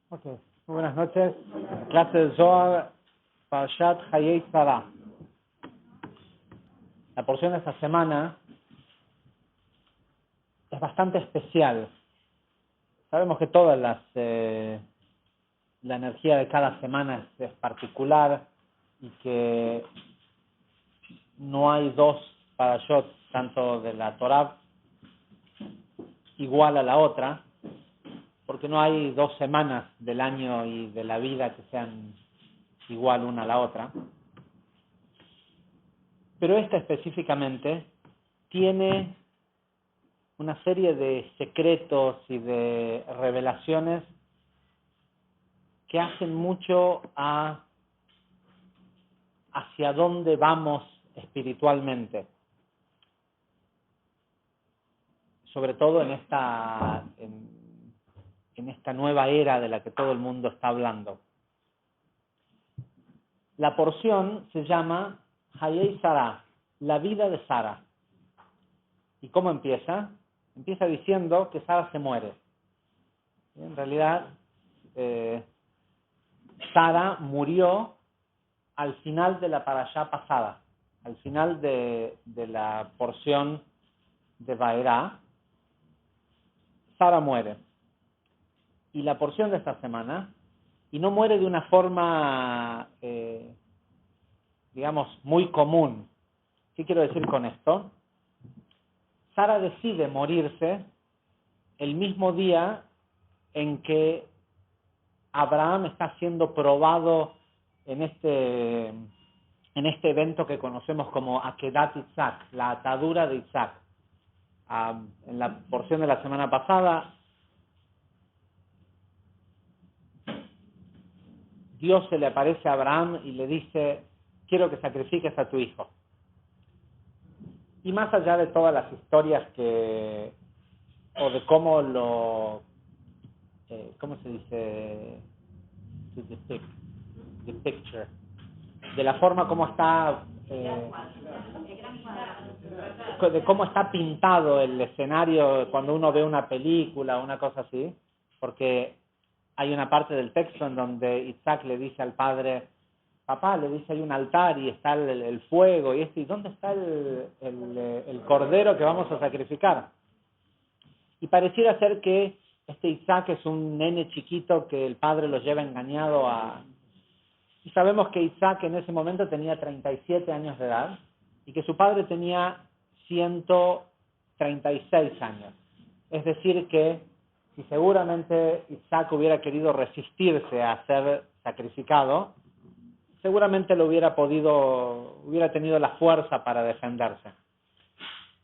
Ok, muy buenas noches. Clase de Zohar, Parashat Hayei Sarah. La porción de esta semana es bastante especial. Sabemos que la energía de cada semana es particular y que no hay dos parashot, tanto de la Torah, igual a la otra, porque no hay dos semanas del año y de la vida que sean igual una a la otra. Pero esta específicamente tiene una serie de secretos y de revelaciones que hacen mucho hacia dónde vamos espiritualmente. Sobre todo en esta nueva era de la que todo el mundo está hablando. La porción se llama Hayei Sarah, la vida de Sara. ¿Y cómo empieza? Empieza diciendo que Sara se muere. En realidad, Sara murió al final de la parashá pasada, al final de la porción de Vaerá. Sara muere. Y la porción de esta semana, y no muere de una forma, digamos, muy común. ¿Qué quiero decir con esto? Sara decide morirse el mismo día en que Abraham está siendo probado en este evento que conocemos como Akedat Isaac, la atadura de Isaac. En la porción de la semana pasada, Dios se le aparece a Abraham y le dice: quiero que sacrifiques a tu hijo. Y más allá de todas las historias o de cómo ¿cómo se dice? To depict, the picture. De la forma como está, de cómo está pintado el escenario cuando uno ve una película o una cosa así, porque hay una parte del texto en donde Isaac le dice al padre: papá, le dice, hay un altar y está el fuego y esto, ¿y dónde está el cordero que vamos a sacrificar? Y pareciera ser que este Isaac es un nene chiquito que el padre lo lleva engañado Y sabemos que Isaac en ese momento tenía 37 años de edad y que su padre tenía 136 años. Es decir que si seguramente Isaac hubiera querido resistirse a ser sacrificado, seguramente hubiera tenido la fuerza para defenderse.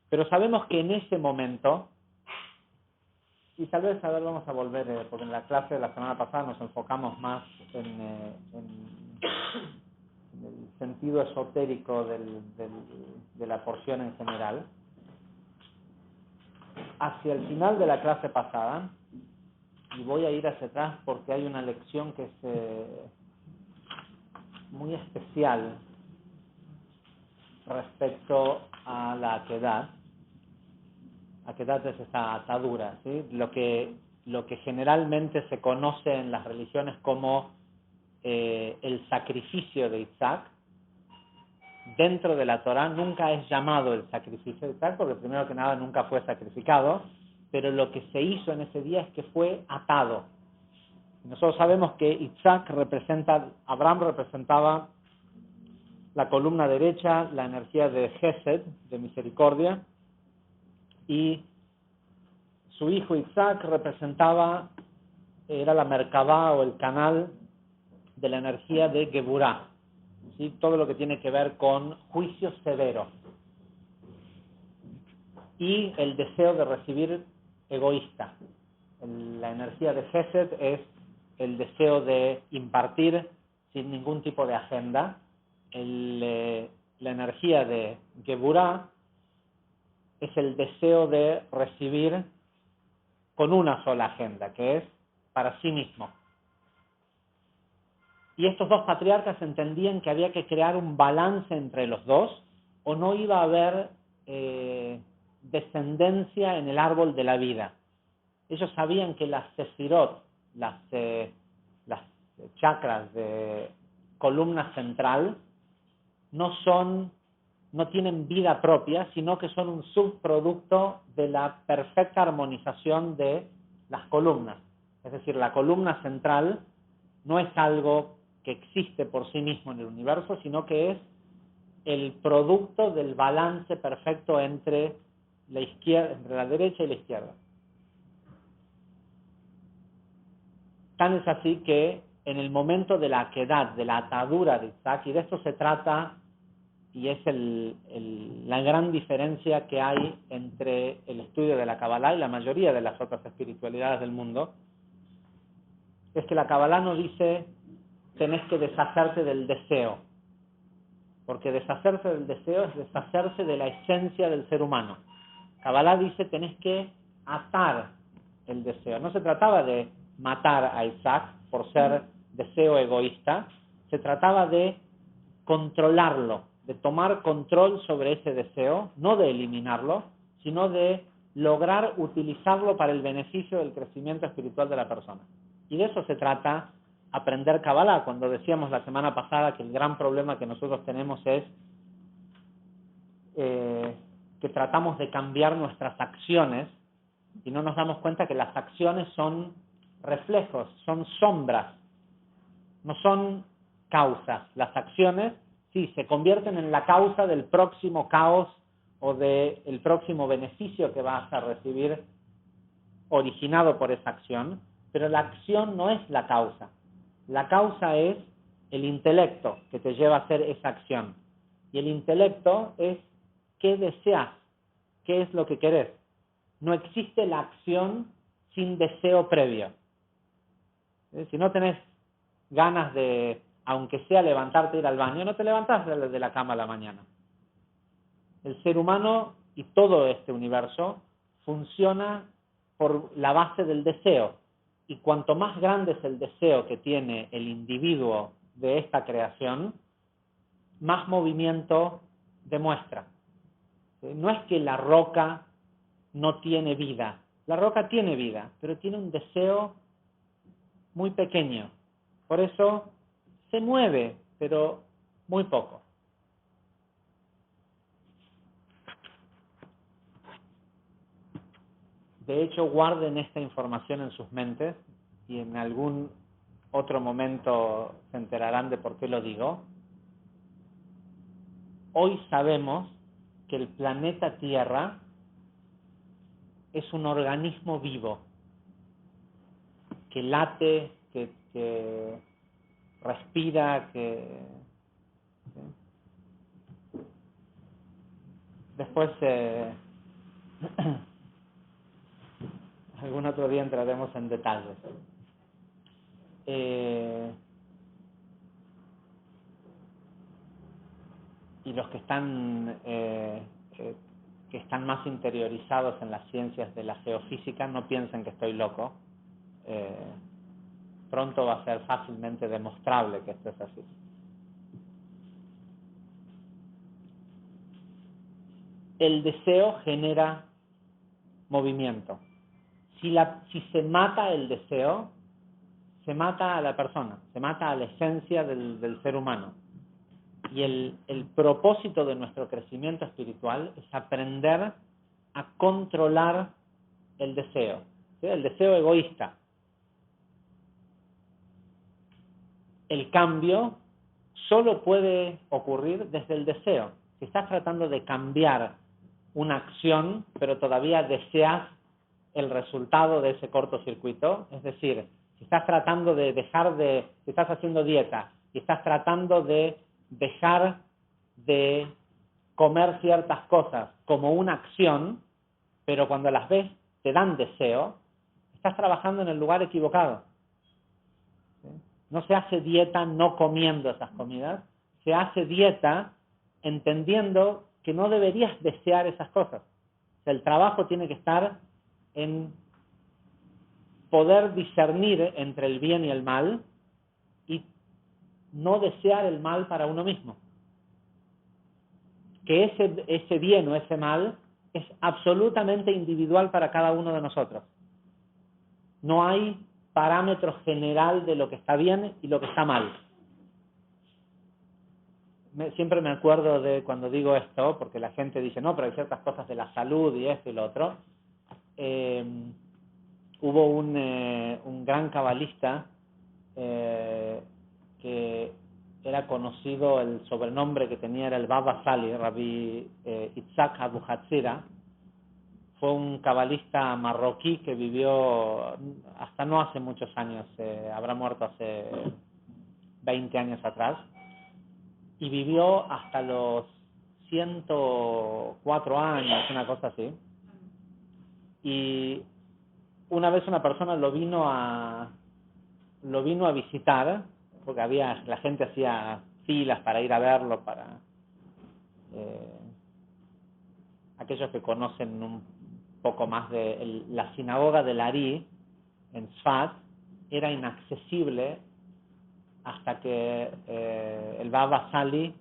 Pero sabemos que en ese momento, y tal vez, vamos a volver, porque en la clase de la semana pasada nos enfocamos más en el sentido esotérico de la porción en general. Hacia el final de la clase pasada, y voy a ir hacia atrás porque hay una lección que es muy especial respecto a la Akedat. Akedat es esa atadura, ¿sí? Lo que generalmente se conoce en las religiones como el sacrificio de Isaac. Dentro de la Torá nunca es llamado el sacrificio de Isaac, porque primero que nada nunca fue sacrificado, pero lo que se hizo en ese día es que fue atado. Nosotros sabemos que Abraham representaba la columna derecha, la energía de Gesed, de misericordia, y su hijo Isaac era la Merkabá o el canal de la energía de Geburá, ¿sí? Todo lo que tiene que ver con juicio severo y el deseo de recibir egoísta. La energía de Gesed es el deseo de impartir sin ningún tipo de agenda. La energía de Geburá es el deseo de recibir con una sola agenda, que es para sí mismo. Y estos dos patriarcas entendían que había que crear un balance entre los dos, o no iba a haber descendencia en el árbol de la vida. Ellos sabían que las sefirot, las las chakras de columna central no tienen vida propia, sino que son un subproducto de la perfecta armonización de las columnas. Es decir, la columna central no es algo que existe por sí mismo en el universo, sino que es el producto del balance perfecto entre la derecha y la izquierda. Tan es así que en el momento de la aquedad, de la atadura de Isaac, y de esto se trata, y es la gran diferencia que hay entre el estudio de la Kabbalah y la mayoría de las otras espiritualidades del mundo, es que la Kabbalah no dice tenés que deshacerte del deseo, porque deshacerse del deseo es deshacerse de la esencia del ser humano. Kabbalah dice tenés que atar el deseo. No se trataba de matar a Isaac por ser deseo egoísta, se trataba de controlarlo, de tomar control sobre ese deseo, no de eliminarlo, sino de lograr utilizarlo para el beneficio del crecimiento espiritual de la persona. Y de eso se trata aprender Kabbalah. Cuando decíamos la semana pasada que el gran problema que nosotros tenemos es que tratamos de cambiar nuestras acciones y no nos damos cuenta que las acciones son reflejos, son sombras, no son causas. Las acciones, sí, se convierten en la causa del próximo caos o del próximo beneficio que vas a recibir originado por esa acción, pero la acción no es la causa. La causa es el intelecto que te lleva a hacer esa acción. Y el intelecto es qué deseas, qué es lo que querés. No existe la acción sin deseo previo. Si no tenés ganas de, aunque sea levantarte e ir al baño, no te levantás de la cama a la mañana. El ser humano y todo este universo funciona por la base del deseo. Y cuanto más grande es el deseo que tiene el individuo de esta creación, más movimiento demuestra. No es que la roca no tiene vida. La roca tiene vida, pero tiene un deseo muy pequeño. Por eso se mueve, pero muy poco. De hecho, guarden esta información en sus mentes y en algún otro momento se enterarán de por qué lo digo. Hoy sabemos que el planeta Tierra es un organismo vivo, que late, que respira, ¿sí? Después, algún otro día entraremos en detalles. Y los que están más interiorizados en las ciencias de la geofísica no piensen que estoy loco. Pronto va a ser fácilmente demostrable que esto es así. El deseo genera movimiento. Si se mata el deseo, se mata a la persona, se mata a la esencia del ser humano. Y el propósito de nuestro crecimiento espiritual es aprender a controlar el deseo, ¿sí? El deseo egoísta. El cambio solo puede ocurrir desde el deseo. Si estás tratando de cambiar una acción, pero todavía deseas el resultado de ese cortocircuito, es decir, si estás tratando de si estás haciendo dieta y estás tratando de dejar de comer ciertas cosas como una acción, pero cuando las ves te dan deseo, estás trabajando en el lugar equivocado. ¿Sí? No se hace dieta no comiendo esas comidas, se hace dieta entendiendo que no deberías desear esas cosas. O sea, el trabajo tiene que estar en poder discernir entre el bien y el mal y no desear el mal para uno mismo. Que ese bien o ese mal es absolutamente individual para cada uno de nosotros. No hay parámetro general de lo que está bien y lo que está mal. Siempre me acuerdo de cuando digo esto, porque la gente dice, no, pero hay ciertas cosas de la salud y esto y lo otro. Hubo un gran cabalista que era conocido, el sobrenombre que tenía era el Baba Sali, Rabbi Itzhak Abu Hatzira. Fue un cabalista marroquí que vivió hasta no hace muchos años, habrá muerto hace 20 años atrás, y vivió hasta los 104 años, una cosa así. Y una vez una persona lo vino a visitar, porque la gente hacía filas para ir a verlo, para aquellos que conocen un poco más de la sinagoga del Ari en Sfat era inaccesible hasta que el Baba Sali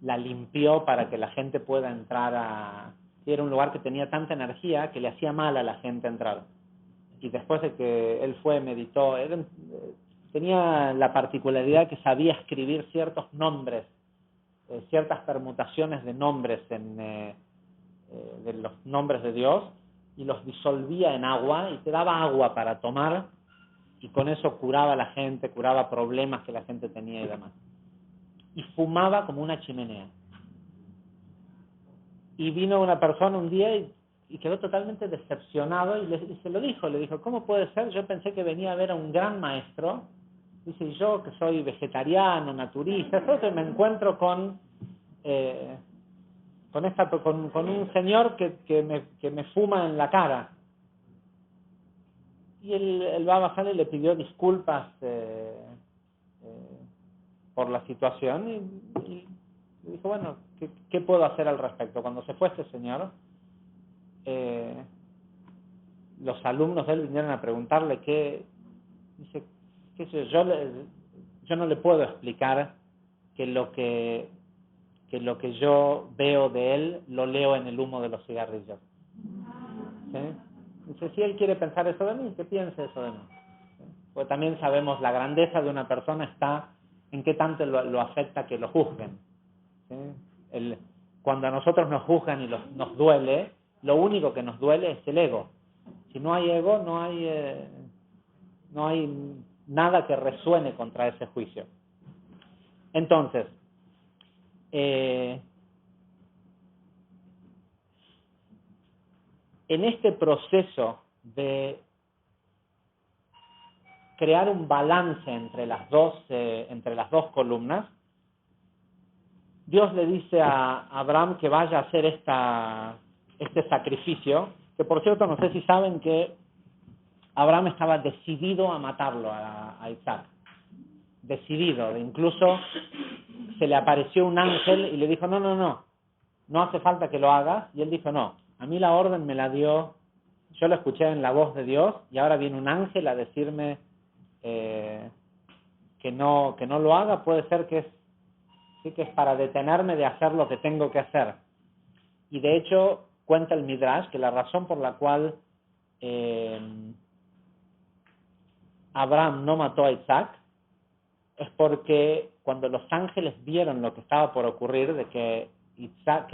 la limpió para que la gente pueda entrar era un lugar que tenía tanta energía que le hacía mal a la gente entrar. Y después de que él meditó, tenía la particularidad que sabía escribir ciertos nombres, ciertas permutaciones de nombres de los nombres de Dios, y los disolvía en agua y te daba agua para tomar, y con eso curaba a la gente, curaba problemas que la gente tenía y demás. Y fumaba como una chimenea. Y vino una persona un día y quedó totalmente decepcionado y se lo dijo, le dijo, ¿cómo puede ser? Yo pensé que venía a ver a un gran maestro. Dice, yo que soy vegetariano, naturista, que me encuentro con un señor que me fuma en la cara. Y el Baba Sali le pidió disculpas por la situación y le dijo, bueno, ¿qué puedo hacer al respecto? Cuando se fue este señor, los alumnos de él vinieron a preguntarle dice, qué sé yo no le puedo explicar que lo que yo veo de él lo leo en el humo de los cigarrillos. ¿Sí? Dice, si él quiere pensar eso de mí, que piense eso de mí. ¿Sí? Pues también sabemos la grandeza de una persona está en qué tanto lo afecta que lo juzguen. ¿Sí? Cuando a nosotros nos juzgan y nos duele, lo único que nos duele es el ego. Si no hay ego, no hay nada que resuene contra ese juicio. Entonces, en este proceso de crear un balance entre las dos columnas, Dios le dice a Abraham que vaya a hacer este sacrificio, que por cierto no sé si saben que Abraham estaba decidido a matarlo a Isaac, decidido, incluso se le apareció un ángel y le dijo, no hace falta que lo hagas, y él dijo, no, a mí la orden me la dio, yo la escuché en la voz de Dios, y ahora viene un ángel a decirme que no lo haga. Puede ser que es para detenerme de hacer lo que tengo que hacer. Y de hecho, cuenta el Midrash que la razón por la cual Abraham no mató a Isaac es porque cuando los ángeles vieron lo que estaba por ocurrir, de que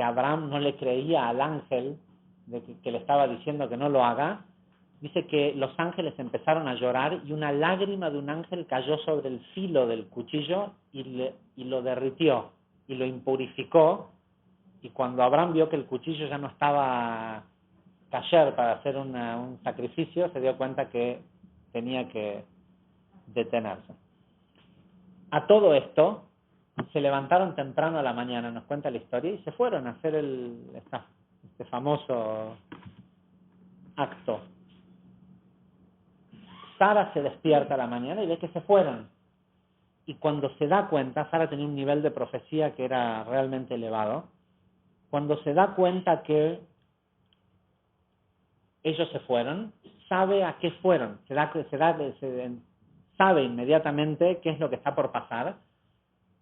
Abraham no le creía al ángel de que le estaba diciendo que no lo haga, dice que los ángeles empezaron a llorar y una lágrima de un ángel cayó sobre el filo del cuchillo y lo derritió y lo impurificó. Y cuando Abraham vio que el cuchillo ya no estaba kasher para hacer un sacrificio, se dio cuenta que tenía que detenerse. A todo esto, se levantaron temprano a la mañana, nos cuenta la historia, y se fueron a hacer este famoso acto. Sara se despierta a la mañana y ve que se fueron. Y cuando se da cuenta, Sara tenía un nivel de profecía que era realmente elevado. Cuando se da cuenta que ellos se fueron, sabe a qué fueron. Sabe inmediatamente qué es lo que está por pasar.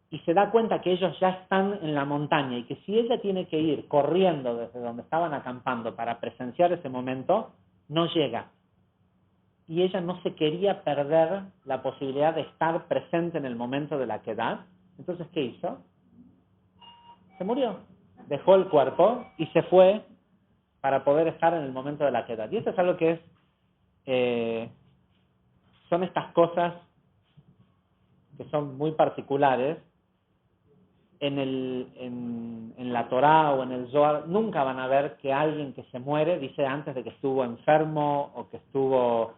Y se da cuenta que ellos ya están en la montaña y que si ella tiene que ir corriendo desde donde estaban acampando para presenciar ese momento, no llega. y ella no se quería perder la posibilidad de estar presente en el momento de la quedá. Entonces, ¿qué hizo? Se murió. Dejó el cuerpo y se fue para poder estar en el momento de la quedá. Y esto es algo que son estas cosas que son muy particulares. En la Torá o en el Zohar nunca van a ver que alguien que se muere dice antes de que estuvo enfermo o que estuvo...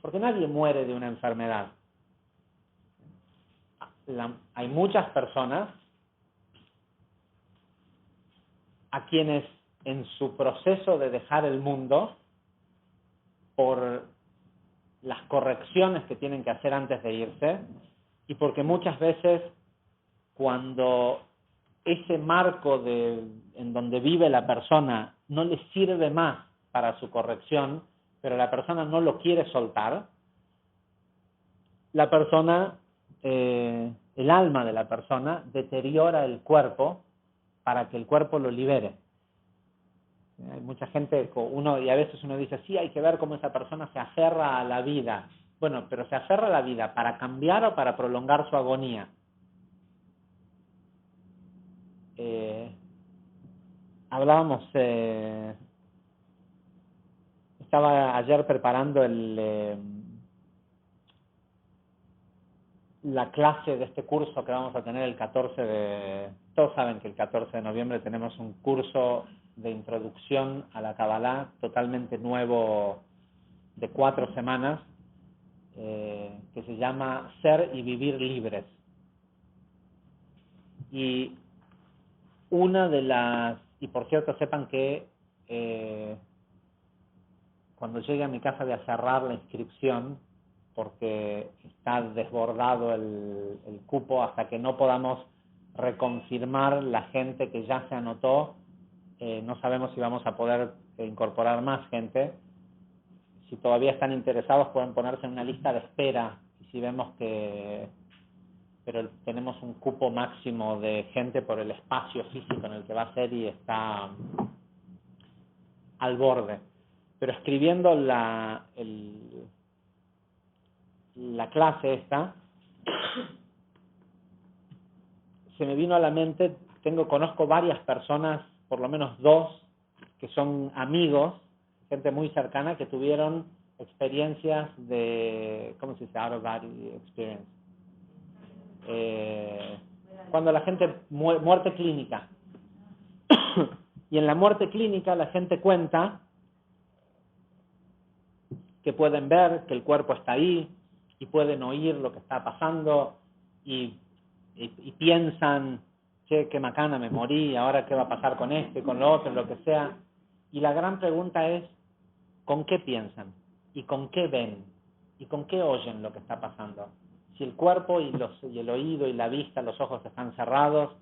porque nadie muere de una enfermedad. Hay muchas personas a quienes en su proceso de dejar el mundo, por las correcciones que tienen que hacer antes de irse, y porque muchas veces cuando ese marco en donde vive la persona no le sirve más para su corrección, pero la persona no lo quiere soltar, la persona, el alma de la persona deteriora el cuerpo para que el cuerpo lo libere. Hay mucha gente, y a veces uno dice, sí, hay que ver cómo esa persona se aferra a la vida. Bueno, pero ¿se aferra a la vida para cambiar o para prolongar su agonía? Hablábamos, estaba ayer preparando la clase de este curso que vamos a tener el 14 de... Todos saben que el 14 de noviembre tenemos un curso de introducción a la Kabbalah totalmente nuevo de 4 semanas que se llama Ser y Vivir Libres. Y una de las... Y por cierto, sepan que cuando llegue a mi casa voy a cerrar la inscripción porque está desbordado el cupo hasta que no podamos reconfirmar la gente que ya se anotó. No sabemos si vamos a poder incorporar más gente. Si todavía están interesados pueden ponerse en una lista de espera y si vemos que... Pero tenemos un cupo máximo de gente por el espacio físico en el que va a ser y está al borde. Pero escribiendo la clase se me vino a la mente, conozco varias personas, por lo menos 2, que son amigos, gente muy cercana, que tuvieron experiencias de, ¿cómo se dice? Out of body experience. Cuando la gente, muerte clínica. Y en la muerte clínica la gente cuenta que pueden ver que el cuerpo está ahí y pueden oír lo que está pasando y piensan, che, qué macana, me morí, ahora qué va a pasar con esto y con lo otro, lo que sea. Y la gran pregunta es, ¿con qué piensan? ¿Y con qué ven? ¿Y con qué oyen lo que está pasando? Si el cuerpo y el oído y la vista, los ojos están cerrados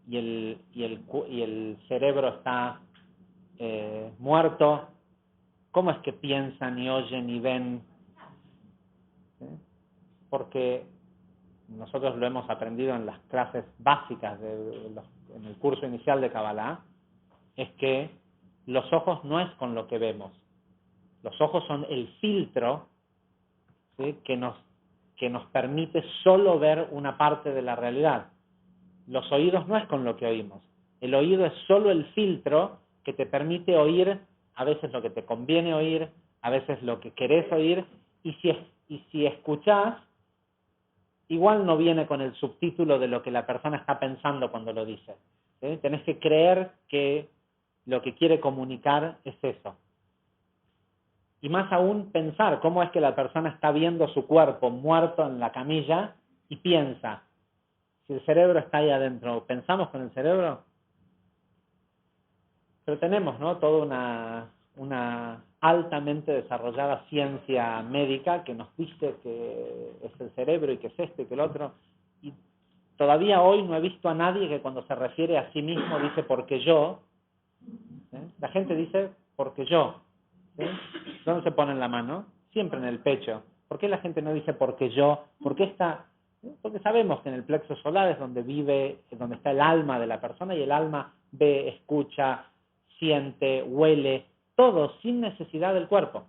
y el cerebro está muerto, ¿cómo es que piensan y oyen y ven? ¿Sí? Porque nosotros lo hemos aprendido en las clases básicas en el curso inicial de Kabbalah, es que los ojos no es con lo que vemos. Los ojos son el filtro, ¿sí?, que nos permite solo ver una parte de la realidad. Los oídos no es con lo que oímos. El oído es solo el filtro que te permite oír a veces lo que te conviene oír, a veces lo que querés oír, y si escuchás, igual no viene con el subtítulo de lo que la persona está pensando cuando lo dice. ¿Sí? Tenés que creer que lo que quiere comunicar es eso. Y más aún pensar cómo es que la persona está viendo su cuerpo muerto en la camilla y piensa. Si el cerebro está ahí adentro, ¿pensamos con el cerebro? Pero tenemos, ¿no?, toda una altamente desarrollada ciencia médica que nos dice que es el cerebro y que es esto y que el otro. Y todavía hoy no he visto a nadie que cuando se refiere a sí mismo dice porque yo. La gente dice porque yo. ¿Sí? ¿Dónde se pone la mano? Siempre en el pecho. ¿Por qué la gente no dice porque yo? Porque sabemos que en el plexo solar es donde donde está el alma de la persona, y el alma ve, escucha, siente, huele, todo sin necesidad del cuerpo.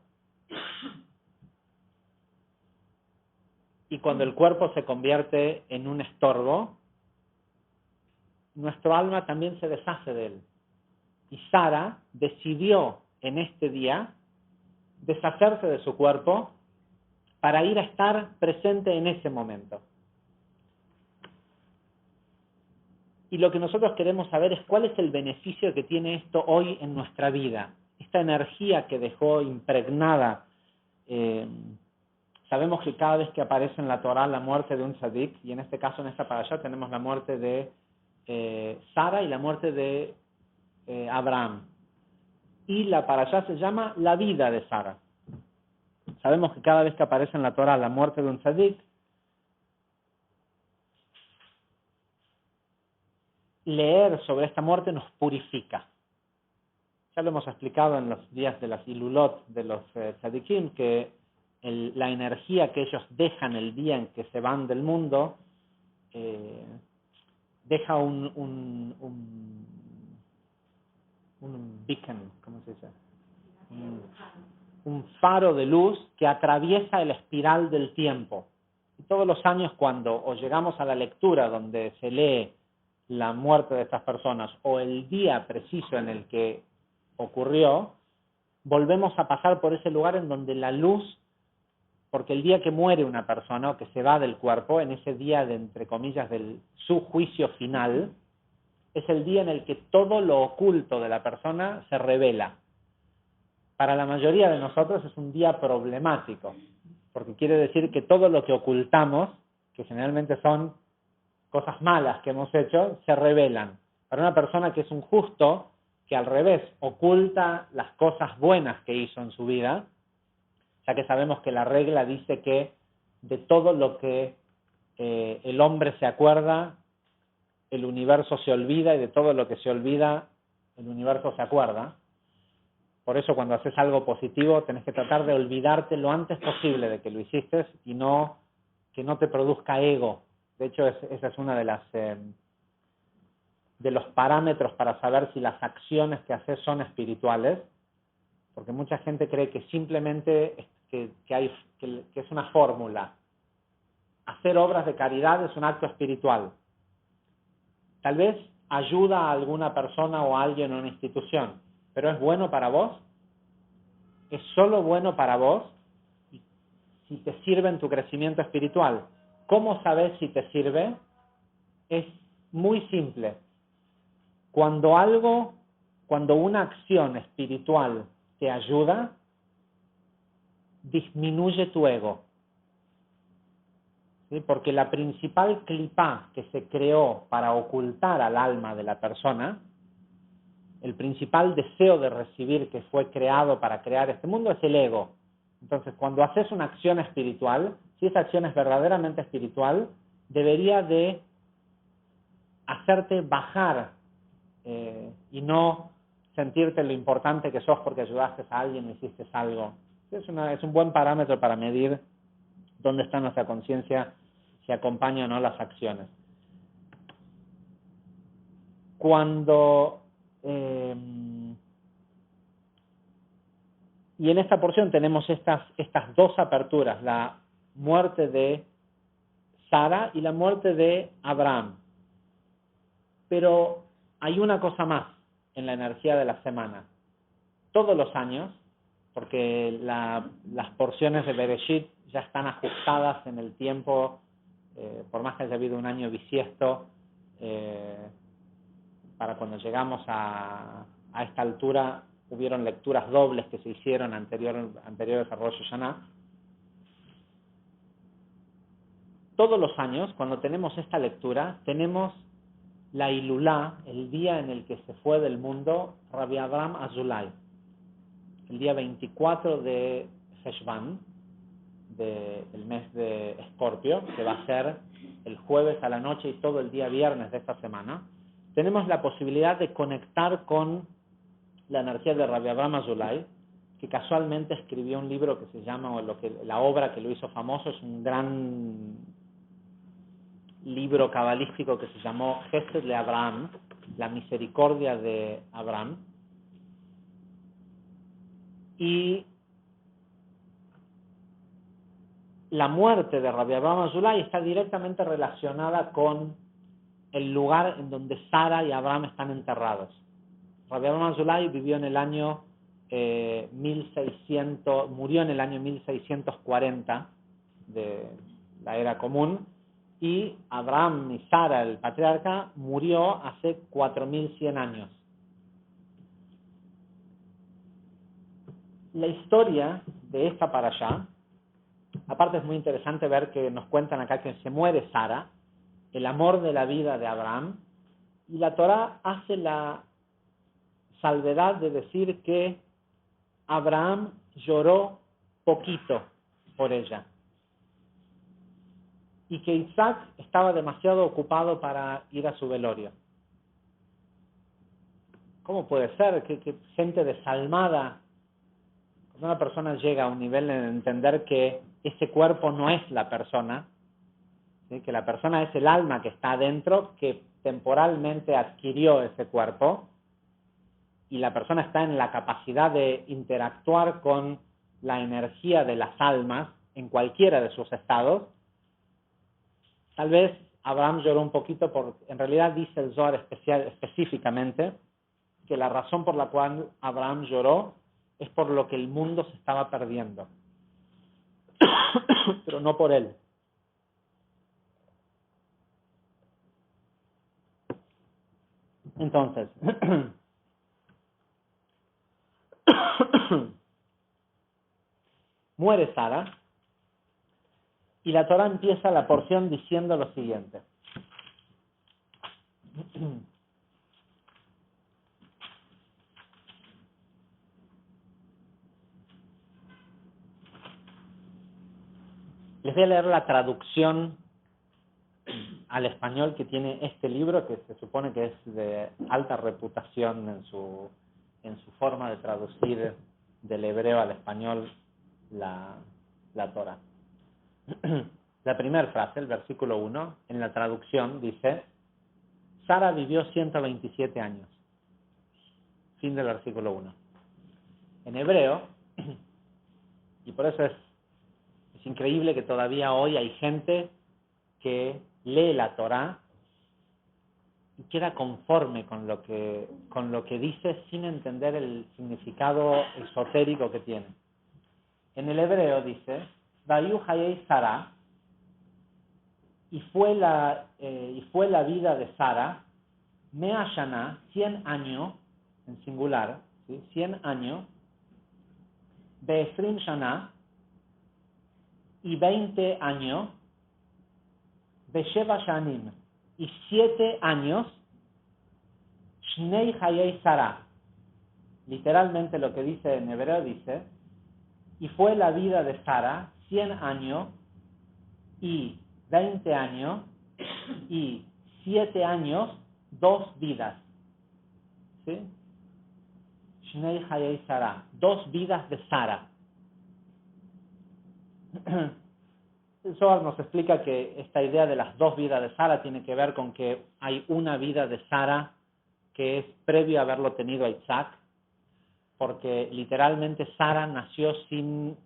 y cuando el cuerpo se convierte en un estorbo, nuestro alma también se deshace de él. Y Sara decidió en este día deshacerse de su cuerpo para ir a estar presente en ese momento. Y lo que nosotros queremos saber es cuál es el beneficio que tiene esto hoy en nuestra vida. Esta energía que dejó impregnada. Sabemos que cada vez que aparece en la Torá la muerte de un tzadik, y en este caso en esta parashá tenemos la muerte de Sara y la muerte de Abraham. Y la parashá se llama la vida de Sara. Sabemos que cada vez que aparece en la Torá la muerte de un tzadik, leer sobre esta muerte nos purifica. Ya lo hemos explicado en los días de las Ilulot de los tzadikim, que la energía que ellos dejan el día en que se van del mundo deja un beacon, ¿cómo se dice? Un faro de luz que atraviesa el espiral del tiempo. Y todos los años cuando o llegamos a la lectura donde se lee la muerte de estas personas o el día preciso en el que ocurrió, volvemos a pasar por ese lugar en donde la luz, porque el día que muere una persona o que se va del cuerpo, en ese día de, entre comillas, su juicio final, es el día en el que todo lo oculto de la persona se revela. Para la mayoría de nosotros es un día problemático, porque quiere decir que todo lo que ocultamos, que generalmente son cosas malas que hemos hecho, se revelan. Para una persona que es un justo, que al revés oculta las cosas buenas que hizo en su vida, ya que sabemos que la regla dice que de todo lo que el hombre se acuerda, el universo se olvida, y de todo lo que se olvida, el universo se acuerda. Por eso cuando haces algo positivo tenés que tratar de olvidarte lo antes posible de que lo hiciste y no que no te produzca ego. De hecho, esa es una de los parámetros para saber si las acciones que haces son espirituales, porque mucha gente cree que simplemente que es una fórmula. Hacer obras de caridad es un acto espiritual. Tal vez ayuda a alguna persona o a alguien o a una institución, pero ¿es bueno para vos? ¿Es solo bueno para vos si te sirve en tu crecimiento espiritual? ¿Cómo sabes si te sirve? Es muy simple. Cuando una acción espiritual te ayuda, disminuye tu ego. ¿Sí? Porque la principal clipá que se creó para ocultar al alma de la persona, el principal deseo de recibir que fue creado para crear este mundo es el ego. Entonces, cuando haces una acción espiritual, si esa acción es verdaderamente espiritual, debería de hacerte bajar y no sentirte lo importante que sos porque ayudaste a alguien o hiciste algo. Es un buen parámetro para medir dónde está nuestra conciencia, si acompaña o no las acciones. Y en esta porción tenemos estas dos aperturas, la muerte de Sara y la muerte de Abraham. Pero hay una cosa más en la energía de la semana. Todos los años, porque las porciones de Bereshit ya están ajustadas en el tiempo, por más que haya habido un año bisiesto, para cuando llegamos a esta altura, hubieron lecturas dobles que se hicieron anteriores a Rosh Hashanah. Todos los años, cuando tenemos esta lectura, tenemos la Ilulá, el día en el que se fue del mundo Rabbi Abraham Azulay, el día 24 de Heshvan, del mes de Escorpio, que va a ser el jueves a la noche y todo el día viernes de esta semana. Tenemos la posibilidad de conectar con la energía de Rabbi Abraham Azulay, que casualmente escribió un libro que se llama, la obra que lo hizo famoso, es un gran libro cabalístico que se llamó Gesed de Abraham, la misericordia de Abraham. Y la muerte de Rabbi Abraham Azulay está directamente relacionada con el lugar en donde Sara y Abraham están enterrados. Rabbi Abraham Azulay vivió en el año 1600, murió en el año 1640 de la era común, y Abraham y Sara, el patriarca, murió hace 4100 años. La historia de esta parashá, aparte es muy interesante ver que nos cuentan acá que se muere Sara, el amor de la vida de Abraham, y la Torá hace la salvedad de decir que Abraham lloró poquito por ella y que Isaac estaba demasiado ocupado para ir a su velorio. ¿Cómo puede ser que gente desalmada, cuando una persona llega a un nivel de entender que ese cuerpo no es la persona, ¿sí?, que la persona es el alma que está adentro, que temporalmente adquirió ese cuerpo, y la persona está en la capacidad de interactuar con la energía de las almas en cualquiera de sus estados? Tal vez Abraham lloró un poquito, en realidad dice el Zohar específicamente que la razón por la cual Abraham lloró es por lo que el mundo se estaba perdiendo, pero no por él. Entonces, muere Sara, y la Torá empieza la porción diciendo lo siguiente. Les voy a leer la traducción al español que tiene este libro, que se supone que es de alta reputación en su forma de traducir del hebreo al español la Torá. La primera frase, el versículo 1, en la traducción dice: Sara vivió 127 años. Fin del versículo 1. En hebreo, y por eso es increíble que todavía hoy hay gente que lee la Torá y queda conforme con lo que dice sin entender el significado esotérico que tiene. En el hebreo dice: Vayu hayei Sara, y fue la vida de Sara, Mea Shana, 100 años, en singular, ¿sí?, 100 años, Be'esrim Shana, y 20 años, Be'sheva Shanim, y 7 años, Shnei hayei Sara. Literalmente lo que dice en hebreo dice: y fue la vida de Sara 100 años, y 20 años, y 7 años, 2 vidas. ¿Sí? Shnei hayei Sara, 2 vidas de Sara. El Zohar nos explica que esta idea de las 2 vidas de Sara tiene que ver con que hay una vida de Sara que es previo a haberlo tenido a Isaac, porque literalmente Sara nació sin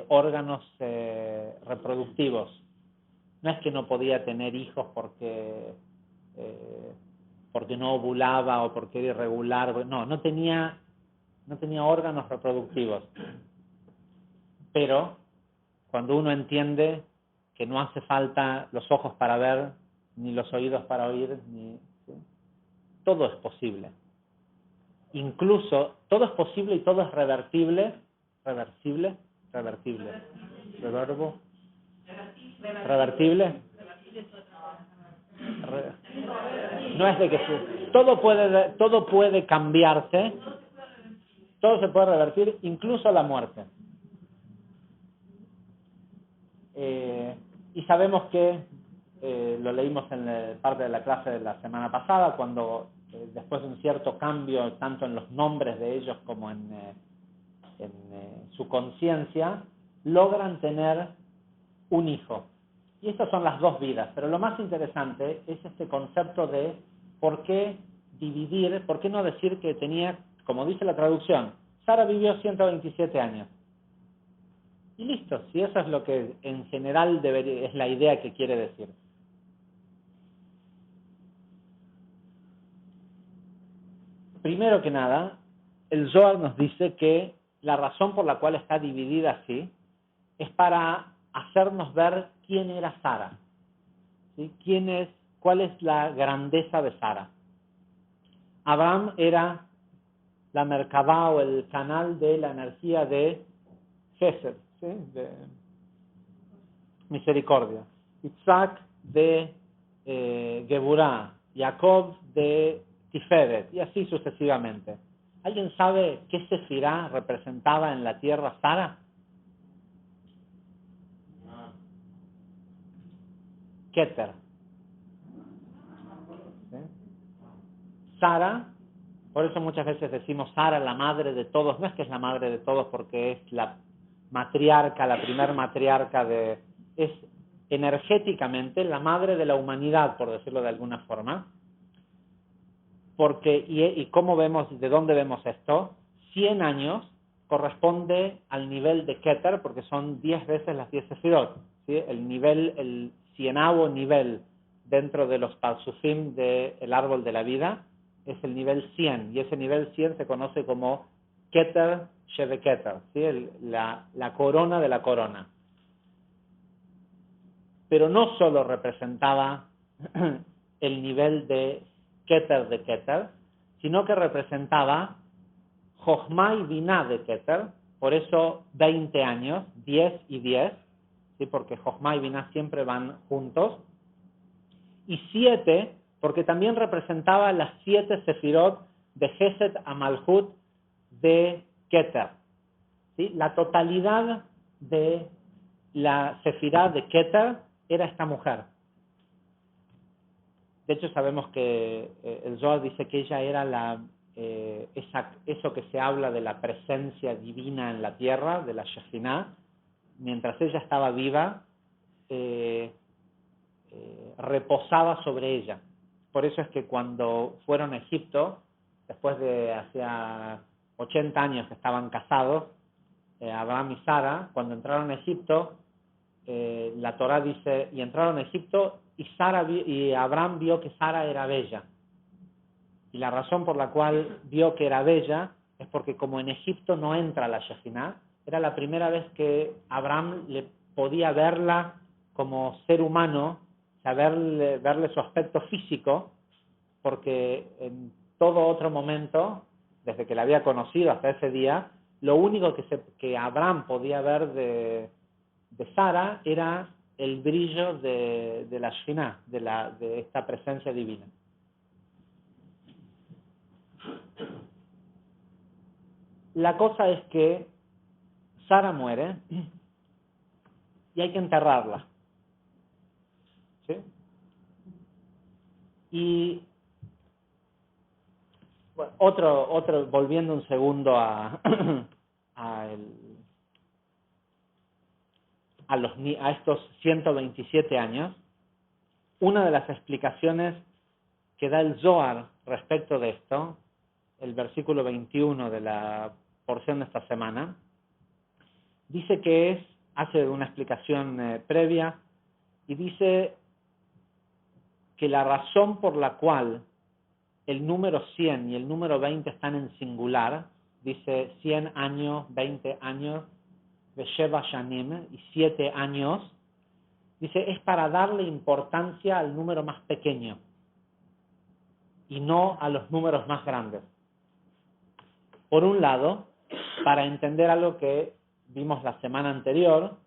órganos reproductivos. No es que no podía tener hijos porque no ovulaba o porque era irregular. No tenía órganos reproductivos. Pero cuando uno entiende que no hace falta los ojos para ver, ni los oídos para oír, ¿sí?, todo es posible. Incluso todo es posible y todo es revertible. Reversible. Reverbo. Revertible. No es de que todo puede cambiarse, todo se puede revertir, incluso la muerte. Y sabemos que lo leímos en parte de la clase de la semana pasada, cuando después de un cierto cambio tanto en los nombres de ellos como en su conciencia, logran tener un hijo. Y estas son las 2 vidas. Pero lo más interesante es este concepto de por qué dividir, por qué no decir que tenía, como dice la traducción, Sara vivió 127 años. Y listo, si eso es lo que en general es la idea que quiere decir. Primero que nada, el Zohar nos dice que la razón por la cual está dividida así es para hacernos ver quién era Sara, ¿sí? ¿Cuál es la grandeza de Sara? Abraham era la Merkabah o el canal de la energía de Gesed, ¿sí? De misericordia. Isaac de Geburah, Jacob de Tiferet, y así sucesivamente. ¿Alguien sabe qué sefirá representaba en la tierra Sara? Keter. ¿Sí? Sara, por eso muchas veces decimos Sara, la madre de todos. No es que es la madre de todos porque es la matriarca, la primer matriarca es energéticamente la madre de la humanidad, por decirlo de alguna forma. Porque, y cómo vemos, de dónde vemos esto, 100 años corresponde al nivel de Keter, porque son 10 veces las 10 sefirot, ¿sí? El 100º nivel dentro de los Parsufim del árbol de la vida es el nivel 100, y ese nivel 100 se conoce como Keter Sheve Keter, ¿sí? La corona de la corona. Pero no solo representaba el nivel de Keter, sino que representaba Jochma y Binah de Keter, por eso 20 años, 10 y 10, ¿sí? Porque Jochma y Binah siempre van juntos, y 7, porque también representaba las 7 sefirot de Gesed a Malhut de Keter, ¿sí? La totalidad de la sefirá de Keter era esta mujer. De hecho, sabemos que el Zohar dice que ella era eso que se habla de la presencia divina en la tierra, de la Shekhinah. Mientras ella estaba viva, reposaba sobre ella. Por eso es que cuando fueron a Egipto, después de hacía 80 años que estaban casados, Abraham y Sara, cuando entraron a Egipto, la Torá dice, y entraron a Egipto y Abraham vio que Sara era bella. Y la razón por la cual vio que era bella es porque como en Egipto no entra la Shekhinah, era la primera vez que Abraham le podía verla como ser humano, verle su aspecto físico, porque en todo otro momento, desde que la había conocido hasta ese día, lo único que Abraham podía ver de Sara era el brillo de la Shekhinah, de esta presencia divina. La cosa es que Sara muere y hay que enterrarla, ¿sí? Y bueno, volviendo un segundo a estos 127 años, una de las explicaciones que da el Zohar respecto de esto, el versículo 21 de la porción de esta semana, dice que hace una explicación previa y dice que la razón por la cual el número 100 y el número 20 están en singular, dice 100 años, 20 años, Sheva Shanim, y 7 años, dice, es para darle importancia al número más pequeño y no a los números más grandes. Por un lado, para entender algo que vimos la semana anterior,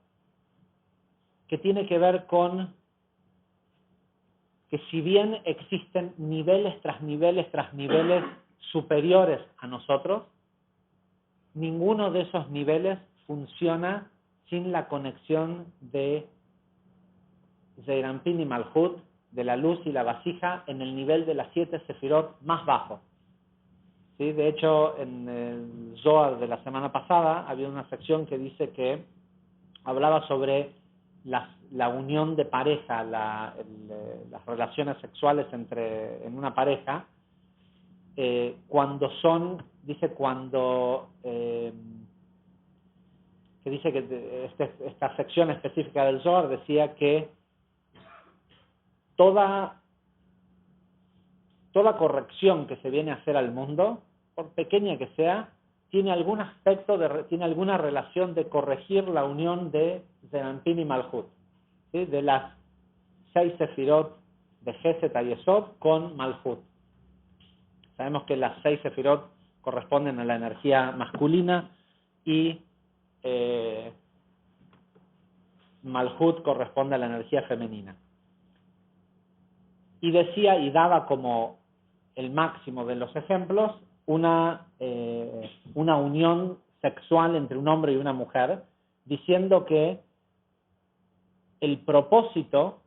que tiene que ver con que si bien existen niveles tras niveles tras niveles superiores a nosotros, ninguno de esos niveles funciona sin la conexión de Zeir Anpin y Malhut, de la luz y la vasija, en el nivel de las 7 sefirot más bajo. ¿Sí? De hecho, en el Zohar de la semana pasada había una sección que dice que hablaba sobre la unión de pareja, las relaciones sexuales en una pareja, cuando que dice que esta sección específica del Zohar decía que toda corrección que se viene a hacer al mundo, por pequeña que sea, tiene algún aspecto, tiene alguna relación de corregir la unión de Zeranpin y Malhut, ¿sí? De las 6 sefirot de Geset a Yesod con Malhut. Sabemos que las 6 sefirot corresponden a la energía masculina y Malhut corresponde a la energía femenina. Y decía y daba como el máximo de los ejemplos una unión sexual entre un hombre y una mujer, diciendo que el propósito,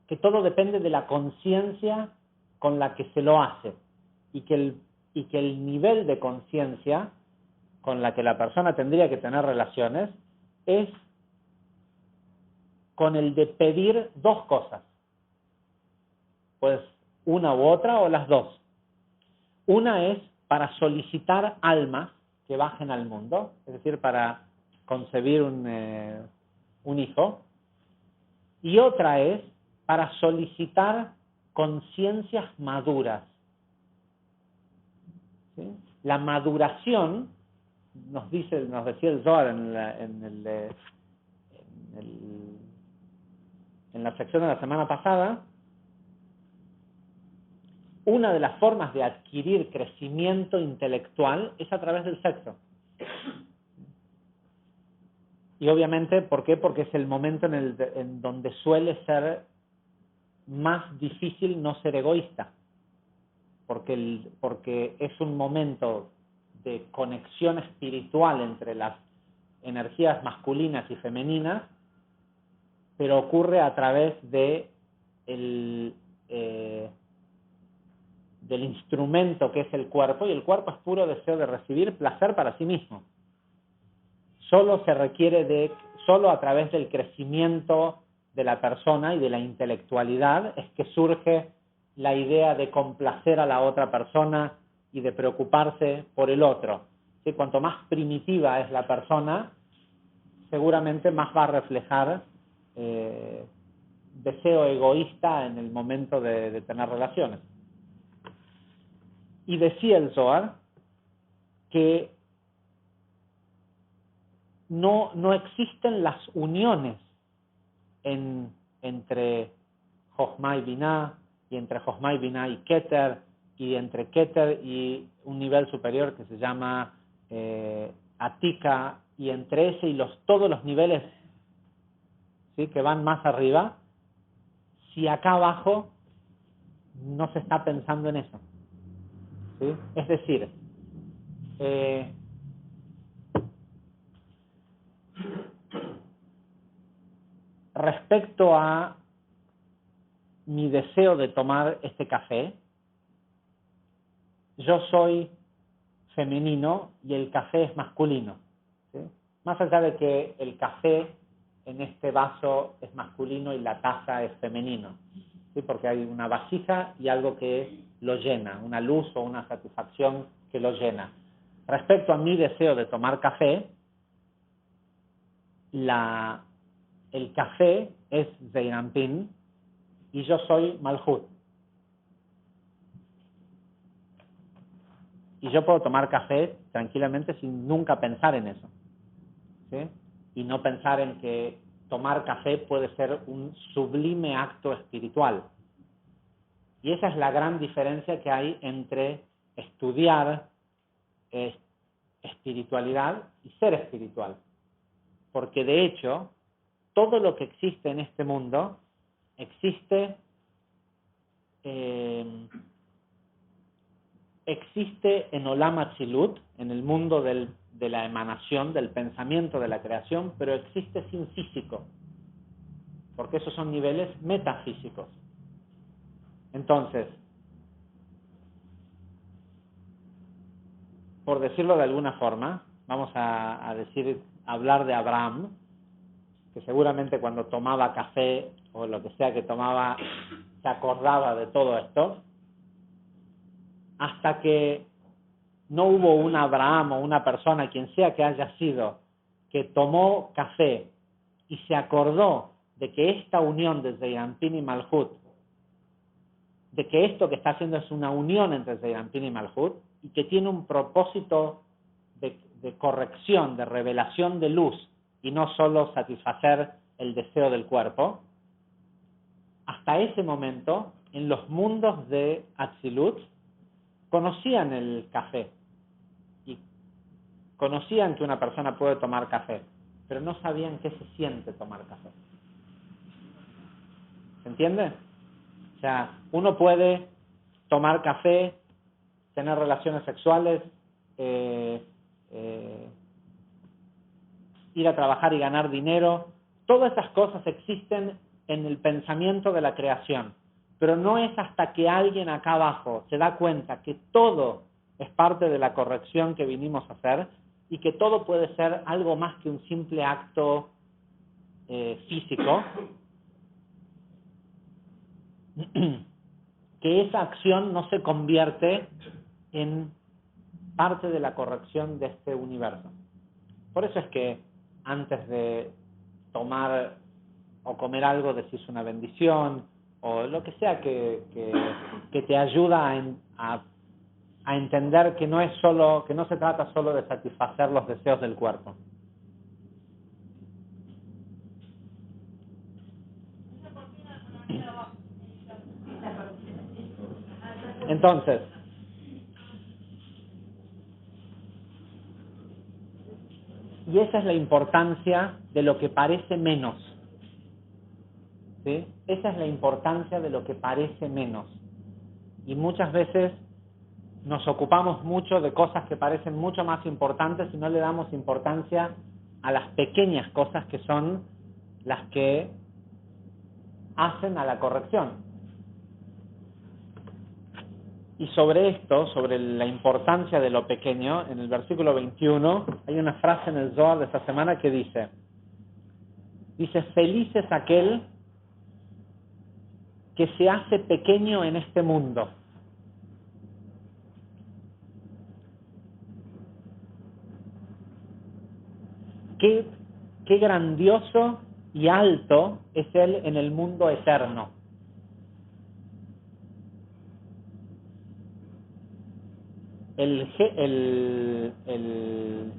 que todo depende de la conciencia con la que se lo hace, y que el nivel de conciencia con la que la persona tendría que tener relaciones es con el de pedir dos cosas, pues una u otra o las dos. Una es para solicitar almas que bajen al mundo, es decir, para concebir un hijo, y otra es para solicitar conciencias maduras. ¿Sí? La maduración, nos decía el Zohar en la sección de la semana pasada, una de las formas de adquirir crecimiento intelectual es a través del sexo. Y obviamente, ¿por qué? Porque es el momento en donde suele ser más difícil no ser egoísta. Porque es un momento de conexión espiritual entre las energías masculinas y femeninas, pero ocurre a través del instrumento que es el cuerpo, y el cuerpo es puro deseo de recibir placer para sí mismo. Solo se requiere solo a través del crecimiento de la persona y de la intelectualidad es que surge la idea de complacer a la otra persona y de preocuparse por el otro. ¿Sí? Cuanto más primitiva es la persona, seguramente más va a reflejar deseo egoísta en el momento de tener relaciones. Y decía el Zohar que no existen las uniones entre Jochma y Binah, y entre Jochma y Binah y Keter, y entre Keter y un nivel superior que se llama Atika, y entre ese y todos los niveles, ¿sí?, que van más arriba, si acá abajo no se está pensando en eso. ¿Sí? Es decir, respecto a mi deseo de tomar este café, yo soy femenino y el café es masculino. ¿Sí? Más allá de que el café en este vaso es masculino y la taza es femenino, ¿sí? Porque hay una vasija y algo que lo llena, una luz o una satisfacción que lo llena. Respecto a mi deseo de tomar café, el café es Zeirampin y yo soy Malhut. Y yo puedo tomar café tranquilamente sin nunca pensar en eso, ¿sí? Y no pensar en que tomar café puede ser un sublime acto espiritual. Y esa es la gran diferencia que hay entre estudiar espiritualidad y ser espiritual. Porque de hecho, todo lo que existe en este mundo existe en Olam Atzilut, en el mundo de la emanación, del pensamiento de la creación, pero existe sin físico, porque esos son niveles metafísicos. Entonces, por decirlo de alguna forma, vamos a hablar de Abraham, que seguramente cuando tomaba café o lo que sea que tomaba, se acordaba de todo esto, hasta que no hubo un Abraham o una persona, quien sea que haya sido, que tomó café y se acordó de que esta unión de Zeirampin y Malhut, de que esto que está haciendo es una unión entre Zeirampin y Malhut y que tiene un propósito de corrección, de revelación de luz y no solo satisfacer el deseo del cuerpo, hasta ese momento, en los mundos de Atzilut, conocían el café y conocían que una persona puede tomar café, pero no sabían qué se siente tomar café. ¿Se entiende? O sea, uno puede tomar café, tener relaciones sexuales, ir a trabajar y ganar dinero. Todas esas cosas existen en el pensamiento de la creación, pero no es hasta que alguien acá abajo se da cuenta que todo es parte de la corrección que vinimos a hacer y que todo puede ser algo más que un simple acto físico, que esa acción no se convierte en parte de la corrección de este universo. Por eso es que antes de tomar o comer algo decís una bendición o lo que sea que te ayuda a entender que no se trata solo de satisfacer los deseos del cuerpo. Entonces, y esa es la importancia de lo que parece menos. ¿Sí? Esa es la importancia de lo que parece menos. Y muchas veces nos ocupamos mucho de cosas que parecen mucho más importantes y no le damos importancia a las pequeñas cosas que son las que hacen a la corrección. Y sobre esto, sobre la importancia de lo pequeño, en el versículo 21 hay una frase en el Zohar de esta semana que dice, feliz es aquel que se hace pequeño en este mundo. Qué grandioso y alto es él en el mundo eterno. El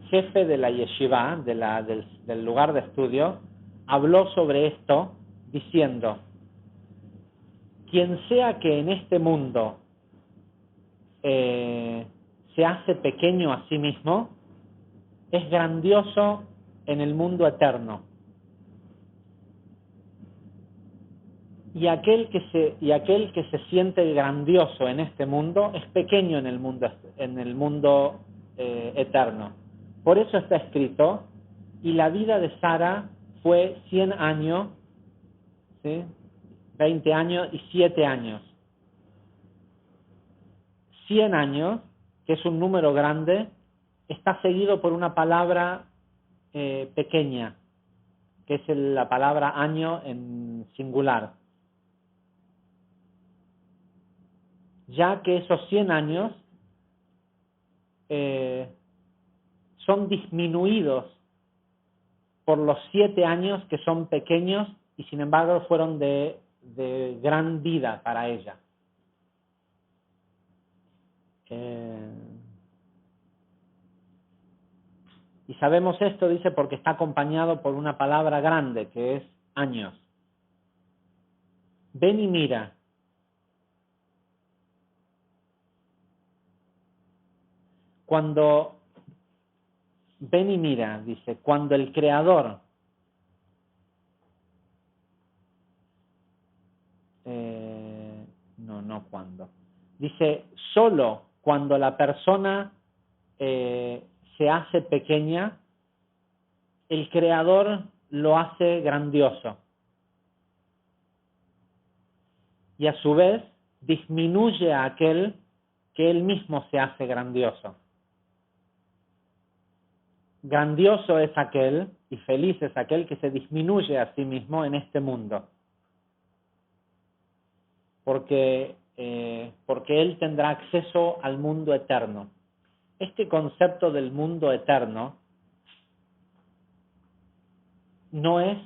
jefe de la yeshiva, del lugar de estudio, habló sobre esto diciendo, quien sea que en este mundo se hace pequeño a sí mismo, es grandioso en el mundo eterno. Y aquel que se siente grandioso en este mundo es pequeño en el mundo eterno. Por eso está escrito, y la vida de Sara fue 100 años, ¿sí? 20 años y 7 años. 100 años, que es un número grande, está seguido por una palabra pequeña, que es la palabra año en singular. Ya que esos 100 años son disminuidos por los 7 años que son pequeños y sin embargo fueron de gran vida para ella. Y sabemos esto, dice, porque está acompañado por una palabra grande que es años. Ven y mira. Ven y mira, dice, cuando el Creador cuando. Dice, solo cuando la persona se hace pequeña, el Creador lo hace grandioso. Y a su vez, disminuye a aquel que él mismo se hace grandioso. Grandioso es aquel y feliz es aquel que se disminuye a sí mismo en este mundo. Porque él tendrá acceso al mundo eterno. Este concepto del mundo eterno no es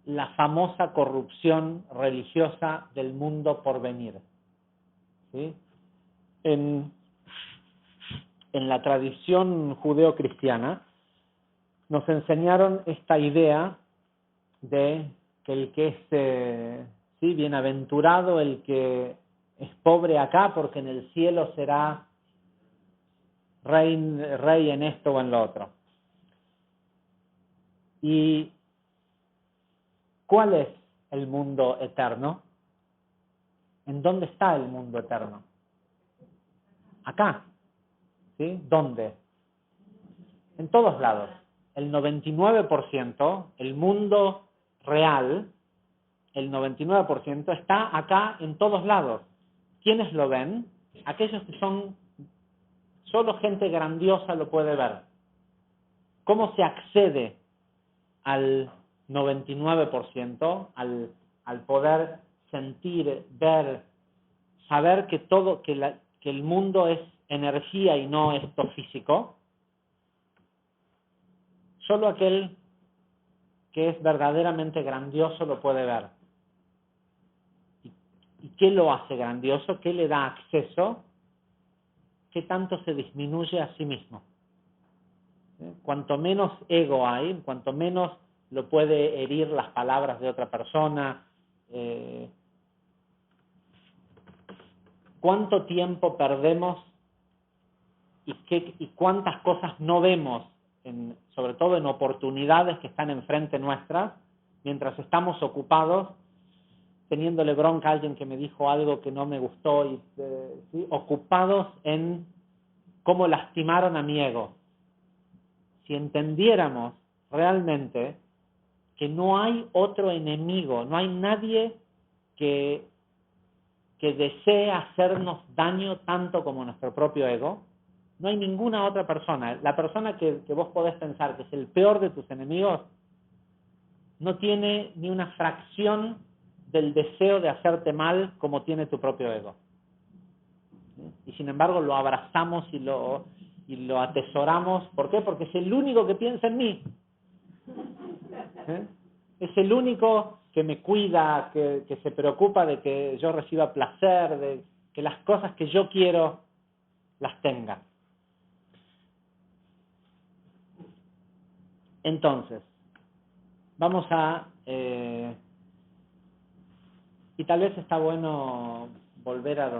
la famosa corrupción religiosa del mundo por venir. ¿Sí? En la tradición judeo-cristiana nos enseñaron esta idea de que el que es ¿sí? bienaventurado, el que es pobre acá, porque en el cielo será rey en esto o en lo otro. ¿Y cuál es el mundo eterno? ¿En dónde está el mundo eterno? Acá. ¿Sí? ¿Dónde? En todos lados. El 99%, el mundo real, el 99% está acá en todos lados. ¿Quiénes lo ven? Aquellos que son, solo gente grandiosa lo puede ver. ¿Cómo se accede al 99%, al poder sentir, ver, saber que que el mundo es energía y no esto físico? Solo aquel que es verdaderamente grandioso lo puede ver. ¿Y qué lo hace grandioso? ¿Qué le da acceso? ¿Qué tanto se disminuye a sí mismo? Cuanto menos ego hay, cuanto menos lo puede herir las palabras de otra persona, cuánto tiempo perdemos y cuántas cosas no vemos, sobre todo en oportunidades que están enfrente nuestras, mientras estamos ocupados teniéndole bronca a alguien que me dijo algo que no me gustó, y ¿sí? ocupados en cómo lastimaron a mi ego. Si entendiéramos realmente que no hay otro enemigo, no hay nadie que desee hacernos daño tanto como nuestro propio ego, no hay ninguna otra persona. La persona que vos podés pensar que es el peor de tus enemigos no tiene ni una fracción del deseo de hacerte mal como tiene tu propio ego. Y sin embargo lo abrazamos y lo atesoramos. ¿Por qué? Porque es el único que piensa en mí. Es el único que me cuida, que se preocupa de que yo reciba placer, de que las cosas que yo quiero las tenga. Entonces, vamos a... y tal vez está bueno volver a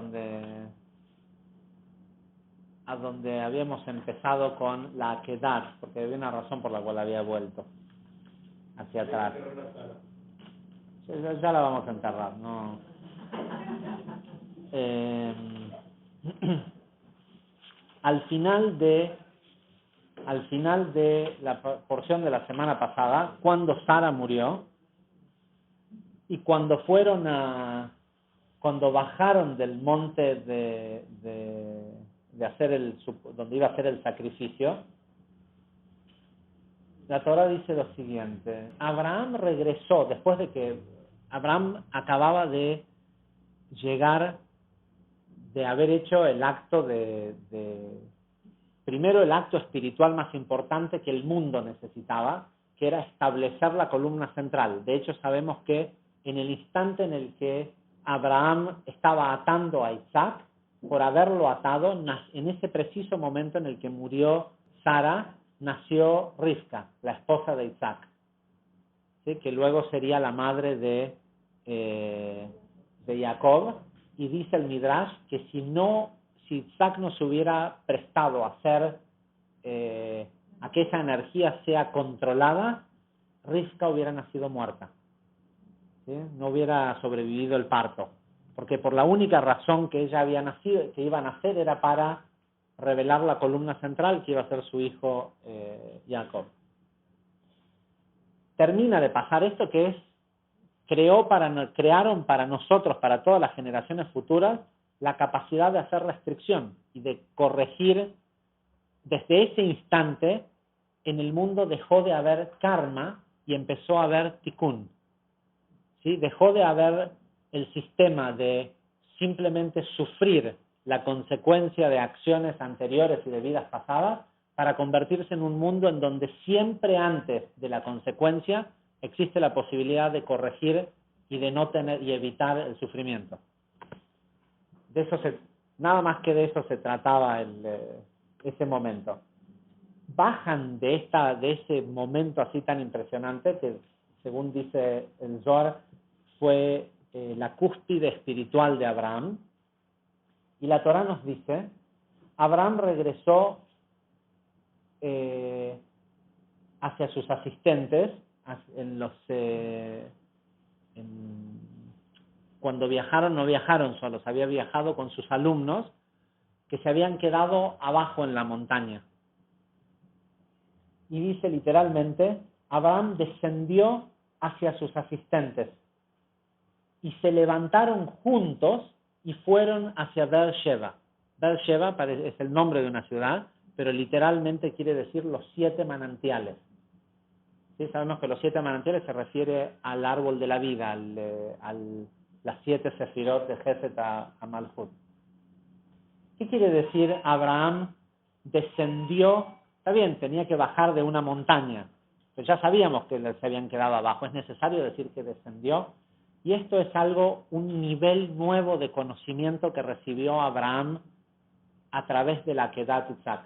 donde habíamos empezado con la Akedah, porque había una razón por la cual había vuelto hacia atrás. Ya la vamos a enterrar, ¿no? Al final de la porción de la semana pasada, cuando Sara murió y cuando bajaron del monte de hacer donde iba a hacer el sacrificio, la Torah dice lo siguiente: Abraham regresó después de que Abraham acababa de llegar, de haber hecho el acto primero el acto espiritual más importante que el mundo necesitaba, que era establecer la columna central. De hecho, sabemos que en el instante en el que Abraham estaba atando a Isaac, por haberlo atado, en ese preciso momento en el que murió Sara, nació Rivka, la esposa de Isaac, ¿sí? Que luego sería la madre de Jacob. Y dice el Midrash que si Isaac no se hubiera prestado a hacer a que esa energía sea controlada, Rivka hubiera nacido muerta, ¿sí? No hubiera sobrevivido el parto, porque por la única razón que ella había nacido, que iba a nacer, era para revelar la columna central que iba a ser su hijo Jacob. Termina de pasar esto, que es crearon para nosotros, para todas las generaciones futuras, la capacidad de hacer restricción y de corregir. Desde ese instante, en el mundo dejó de haber karma y empezó a haber tikkun. ¿Sí? Dejó de haber el sistema de simplemente sufrir la consecuencia de acciones anteriores y de vidas pasadas, para convertirse en un mundo en donde siempre antes de la consecuencia existe la posibilidad de corregir y de no tener y evitar el sufrimiento. De eso nada más que de eso se trataba ese momento. Bajan de ese momento así tan impresionante que, según dice el Zohar, fue la cúspide espiritual de Abraham. Y la Torá nos dice, Abraham regresó hacia sus asistentes cuando viajaron, no viajaron solos, había viajado con sus alumnos que se habían quedado abajo en la montaña. Y dice literalmente, Abraham descendió hacia sus asistentes y se levantaron juntos y fueron hacia Beersheba. Beersheba es el nombre de una ciudad, pero literalmente quiere decir los 7 manantiales. ¿Sí? Sabemos que los 7 manantiales se refiere al árbol de la vida, las 7 sefirot de Gesed a Malhut. ¿Qué quiere decir Abraham descendió? Está bien, tenía que bajar de una montaña, pero ya sabíamos que se habían quedado abajo. Es necesario decir que descendió. Y esto es un nivel nuevo de conocimiento que recibió Abraham a través de la Akedat Yitzhak,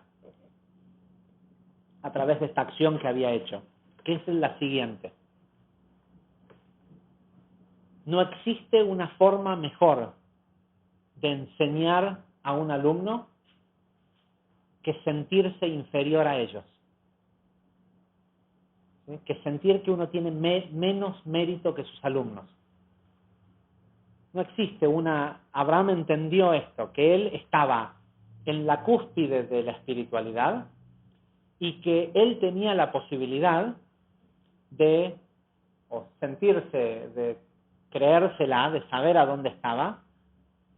a través de esta acción que había hecho, que es la siguiente. No existe una forma mejor de enseñar a un alumno que sentirse inferior a ellos. ¿Sí? Que sentir que uno tiene menos mérito que sus alumnos. No existe Abraham entendió esto, que él estaba en la cúspide de la espiritualidad y que él tenía la posibilidad de sentirse, de creérsela, de saber a dónde estaba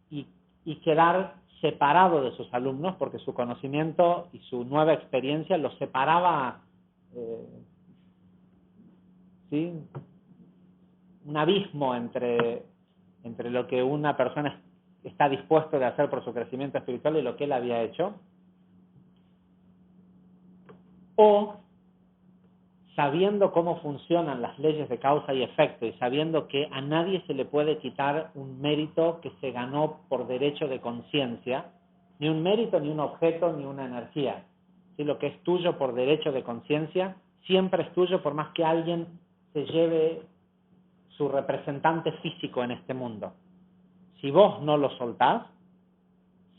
y quedar separado de sus alumnos, porque su conocimiento y su nueva experiencia los separaba, ¿sí? Un abismo entre lo que una persona está dispuesto de hacer por su crecimiento espiritual y lo que él había hecho. O, sabiendo cómo funcionan las leyes de causa y efecto y sabiendo que a nadie se le puede quitar un mérito que se ganó por derecho de conciencia, ni un mérito, ni un objeto, ni una energía. ¿Sí? Lo que es tuyo por derecho de conciencia siempre es tuyo por más que alguien se lleve su representante físico en este mundo. Si vos no lo soltás,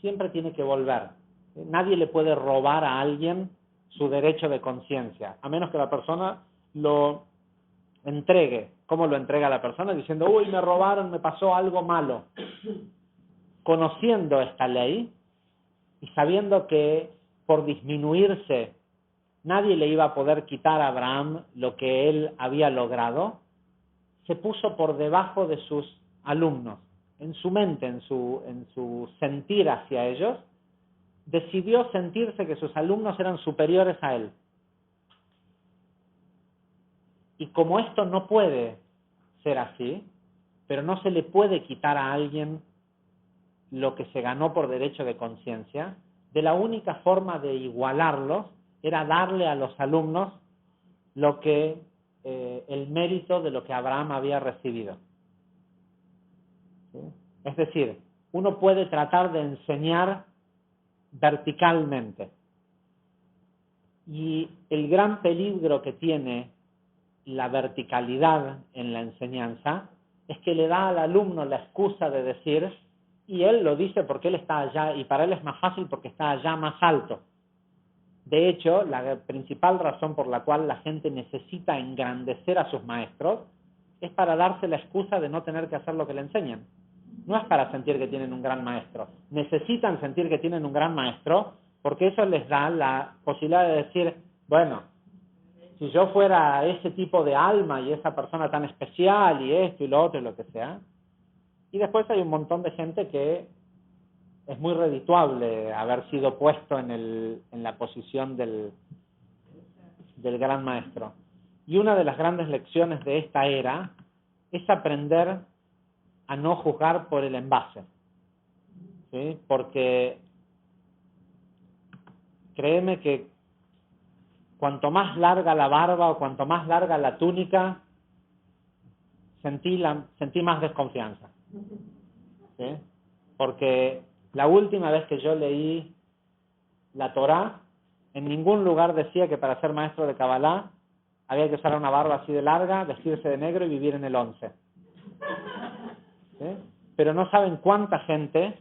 siempre tiene que volver. Nadie le puede robar a alguien su derecho de conciencia, a menos que la persona lo entregue. ¿Cómo lo entrega la persona? Diciendo, uy, me robaron, me pasó algo malo. Conociendo esta ley y sabiendo que por disminuirse nadie le iba a poder quitar a Abraham lo que él había logrado, se puso por debajo de sus alumnos. En su mente, en su sentir hacia ellos, decidió sentirse que sus alumnos eran superiores a él. Y como esto no puede ser así, pero no se le puede quitar a alguien lo que se ganó por derecho de conciencia, de la única forma de igualarlos era darle a los alumnos lo que el mérito de lo que Abraham había recibido. ¿Sí? Es decir, uno puede tratar de enseñar verticalmente. Y el gran peligro que tiene la verticalidad en la enseñanza es que le da al alumno la excusa de decir, y él lo dice porque él está allá, y para él es más fácil porque está allá más alto. De hecho, la principal razón por la cual la gente necesita engrandecer a sus maestros es para darse la excusa de no tener que hacer lo que le enseñan. No es para sentir que tienen un gran maestro. Necesitan sentir que tienen un gran maestro porque eso les da la posibilidad de decir, bueno, si yo fuera ese tipo de alma y esa persona tan especial y esto y lo otro y lo que sea. Y después hay un montón de gente que es muy redituable haber sido puesto en la posición del gran maestro. Y una de las grandes lecciones de esta era es aprender a no juzgar por el envase. ¿Sí? Porque créeme que cuanto más larga la barba o cuanto más larga la túnica, sentí más desconfianza. ¿Sí? Porque la última vez que yo leí la Torá, en ningún lugar decía que para ser maestro de Kabbalah había que usar una barba así de larga, vestirse de negro y vivir en el 11. ¿Sí? Pero no saben cuánta gente,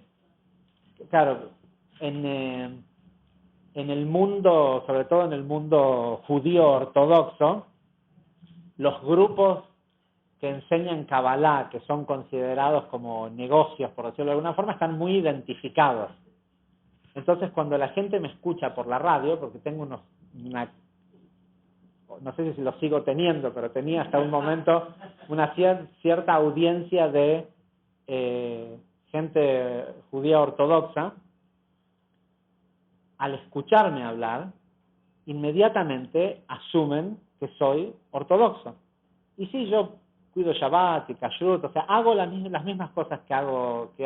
claro, en el mundo, sobre todo en el mundo judío ortodoxo, los grupos que enseñan Kabbalah, que son considerados como negocios, por decirlo de alguna forma, están muy identificados. Entonces, cuando la gente me escucha por la radio, porque tengo no sé si lo sigo teniendo, pero tenía hasta un momento una cierta audiencia de gente judía ortodoxa, al escucharme hablar, inmediatamente asumen que soy ortodoxo. Y sí, yo cuido Shabbat y Kashrut, o sea, hago las mismas cosas que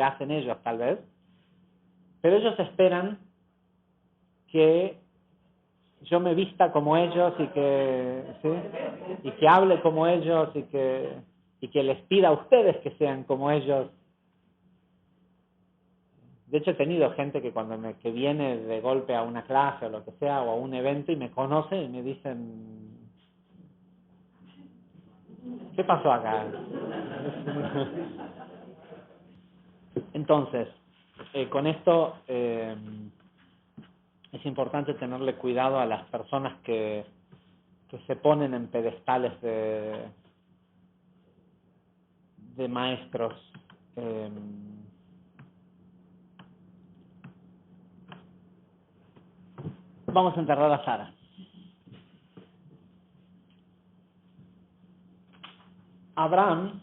hacen ellos tal vez, pero ellos esperan que yo me vista como ellos y que hable como ellos y que les pida a ustedes que sean como ellos. De hecho, he tenido gente que viene de golpe a una clase o lo que sea, o a un evento y me conoce y me dicen, ¿qué pasó acá? Entonces, con esto es importante tenerle cuidado a las personas que se ponen en pedestales de maestros. Vamos a enterrar a Sara. Abraham,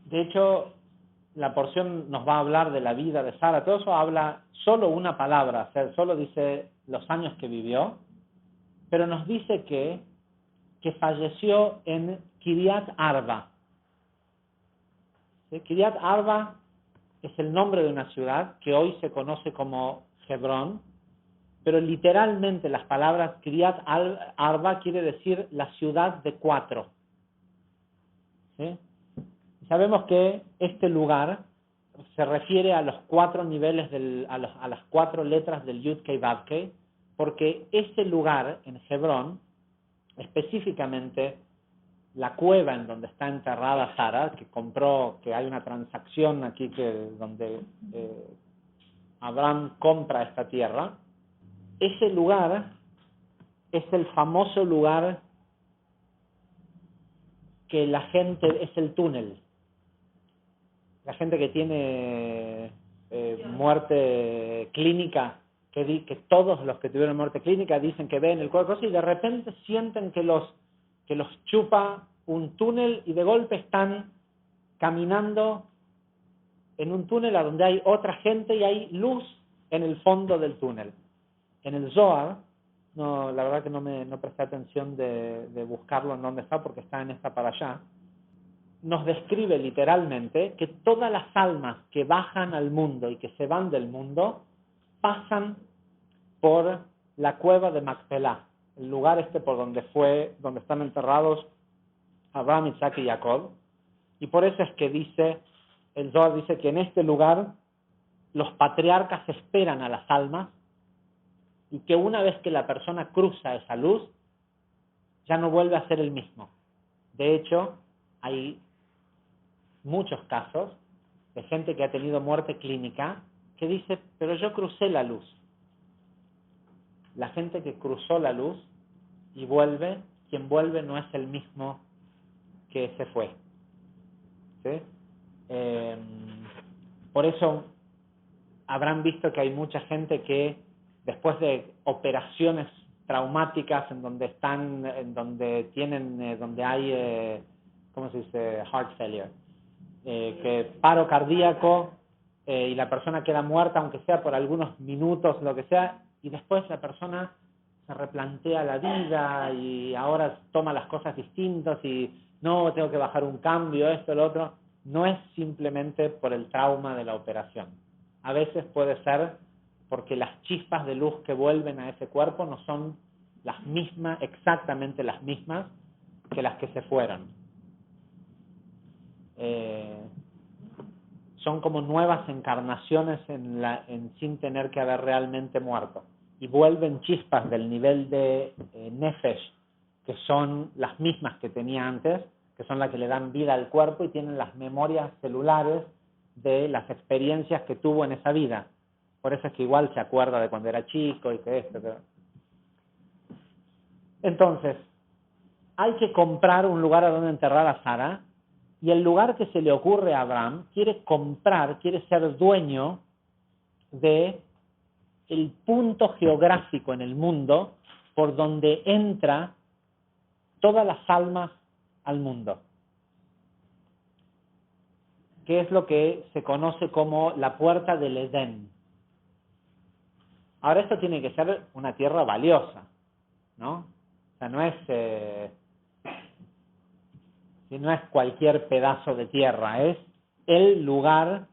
de hecho, la porción nos va a hablar de la vida de Sara. Todo eso habla solo una palabra, o sea, solo dice los años que vivió, pero nos dice que falleció en Kiryat Arba. ¿Sí? Kiryat Arba es el nombre de una ciudad que hoy se conoce como Hebrón, pero literalmente las palabras Kiryat Arba quiere decir la ciudad de 4. ¿Sí? Sabemos que este lugar se refiere a los 4 niveles, a las 4 letras del Yud Kei Vav Kei, porque ese lugar en Hebrón, específicamente la cueva en donde está enterrada Sara, que hay una transacción aquí donde Abraham compra esta tierra, ese lugar es el famoso lugar que la gente, es el túnel. La gente que tiene muerte clínica, que todos los que tuvieron muerte clínica dicen que ven el cuerpo y de repente sienten que los chupa un túnel y de golpe están caminando en un túnel a donde hay otra gente y hay luz en el fondo del túnel. En el Zohar, la verdad que no presté atención de buscarlo en dónde está porque está en esta para allá, nos describe literalmente que todas las almas que bajan al mundo y que se van del mundo pasan por la cueva de Macpelá, el lugar por donde están enterrados Abraham, Isaac y Jacob. Y por eso es que el Zohar dice que en este lugar los patriarcas esperan a las almas y que una vez que la persona cruza esa luz, ya no vuelve a ser el mismo. De hecho, hay muchos casos de gente que ha tenido muerte clínica que dice, pero yo crucé la luz. La gente que cruzó la luz y vuelve, quien vuelve no es el mismo que se fue. ¿Sí? Por eso habrán visto que hay mucha gente que después de operaciones traumáticas en donde hay, ¿cómo se dice? Heart failure. Que paro cardíaco y la persona queda muerta, aunque sea por algunos minutos, lo que sea, y después la persona se replantea la vida y ahora toma las cosas distintas y no, tengo que bajar un cambio, esto, lo otro. No es simplemente por el trauma de la operación. A veces puede ser porque las chispas de luz que vuelven a ese cuerpo no son las mismas, exactamente las mismas que las que se fueron. Son como nuevas encarnaciones sin tener que haber realmente muerto. Y vuelven chispas del nivel de Nefesh, que son las mismas que tenía antes, que son las que le dan vida al cuerpo y tienen las memorias celulares de las experiencias que tuvo en esa vida. Por eso es que igual se acuerda de cuando era chico y que esto. Entonces, hay que comprar un lugar a donde enterrar a Sara, y el lugar que se le ocurre a Abraham quiere ser dueño de el punto geográfico en el mundo por donde entra todas las almas al mundo, que es lo que se conoce como la puerta del Edén. Ahora, esto tiene que ser una tierra valiosa, ¿no? O sea, no es cualquier pedazo de tierra, es el lugar,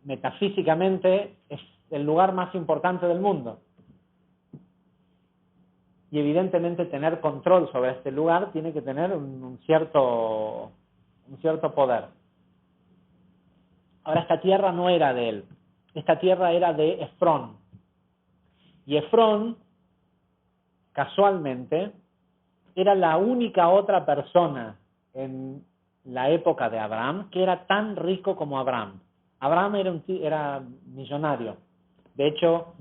metafísicamente, es el lugar más importante del mundo. Y evidentemente tener control sobre este lugar tiene que tener un cierto poder. Ahora, esta tierra no era de él, esta tierra era de Efrón. Y Efrón, casualmente, era la única otra persona en la época de Abraham que era tan rico como Abraham. Abraham era millonario. De hecho,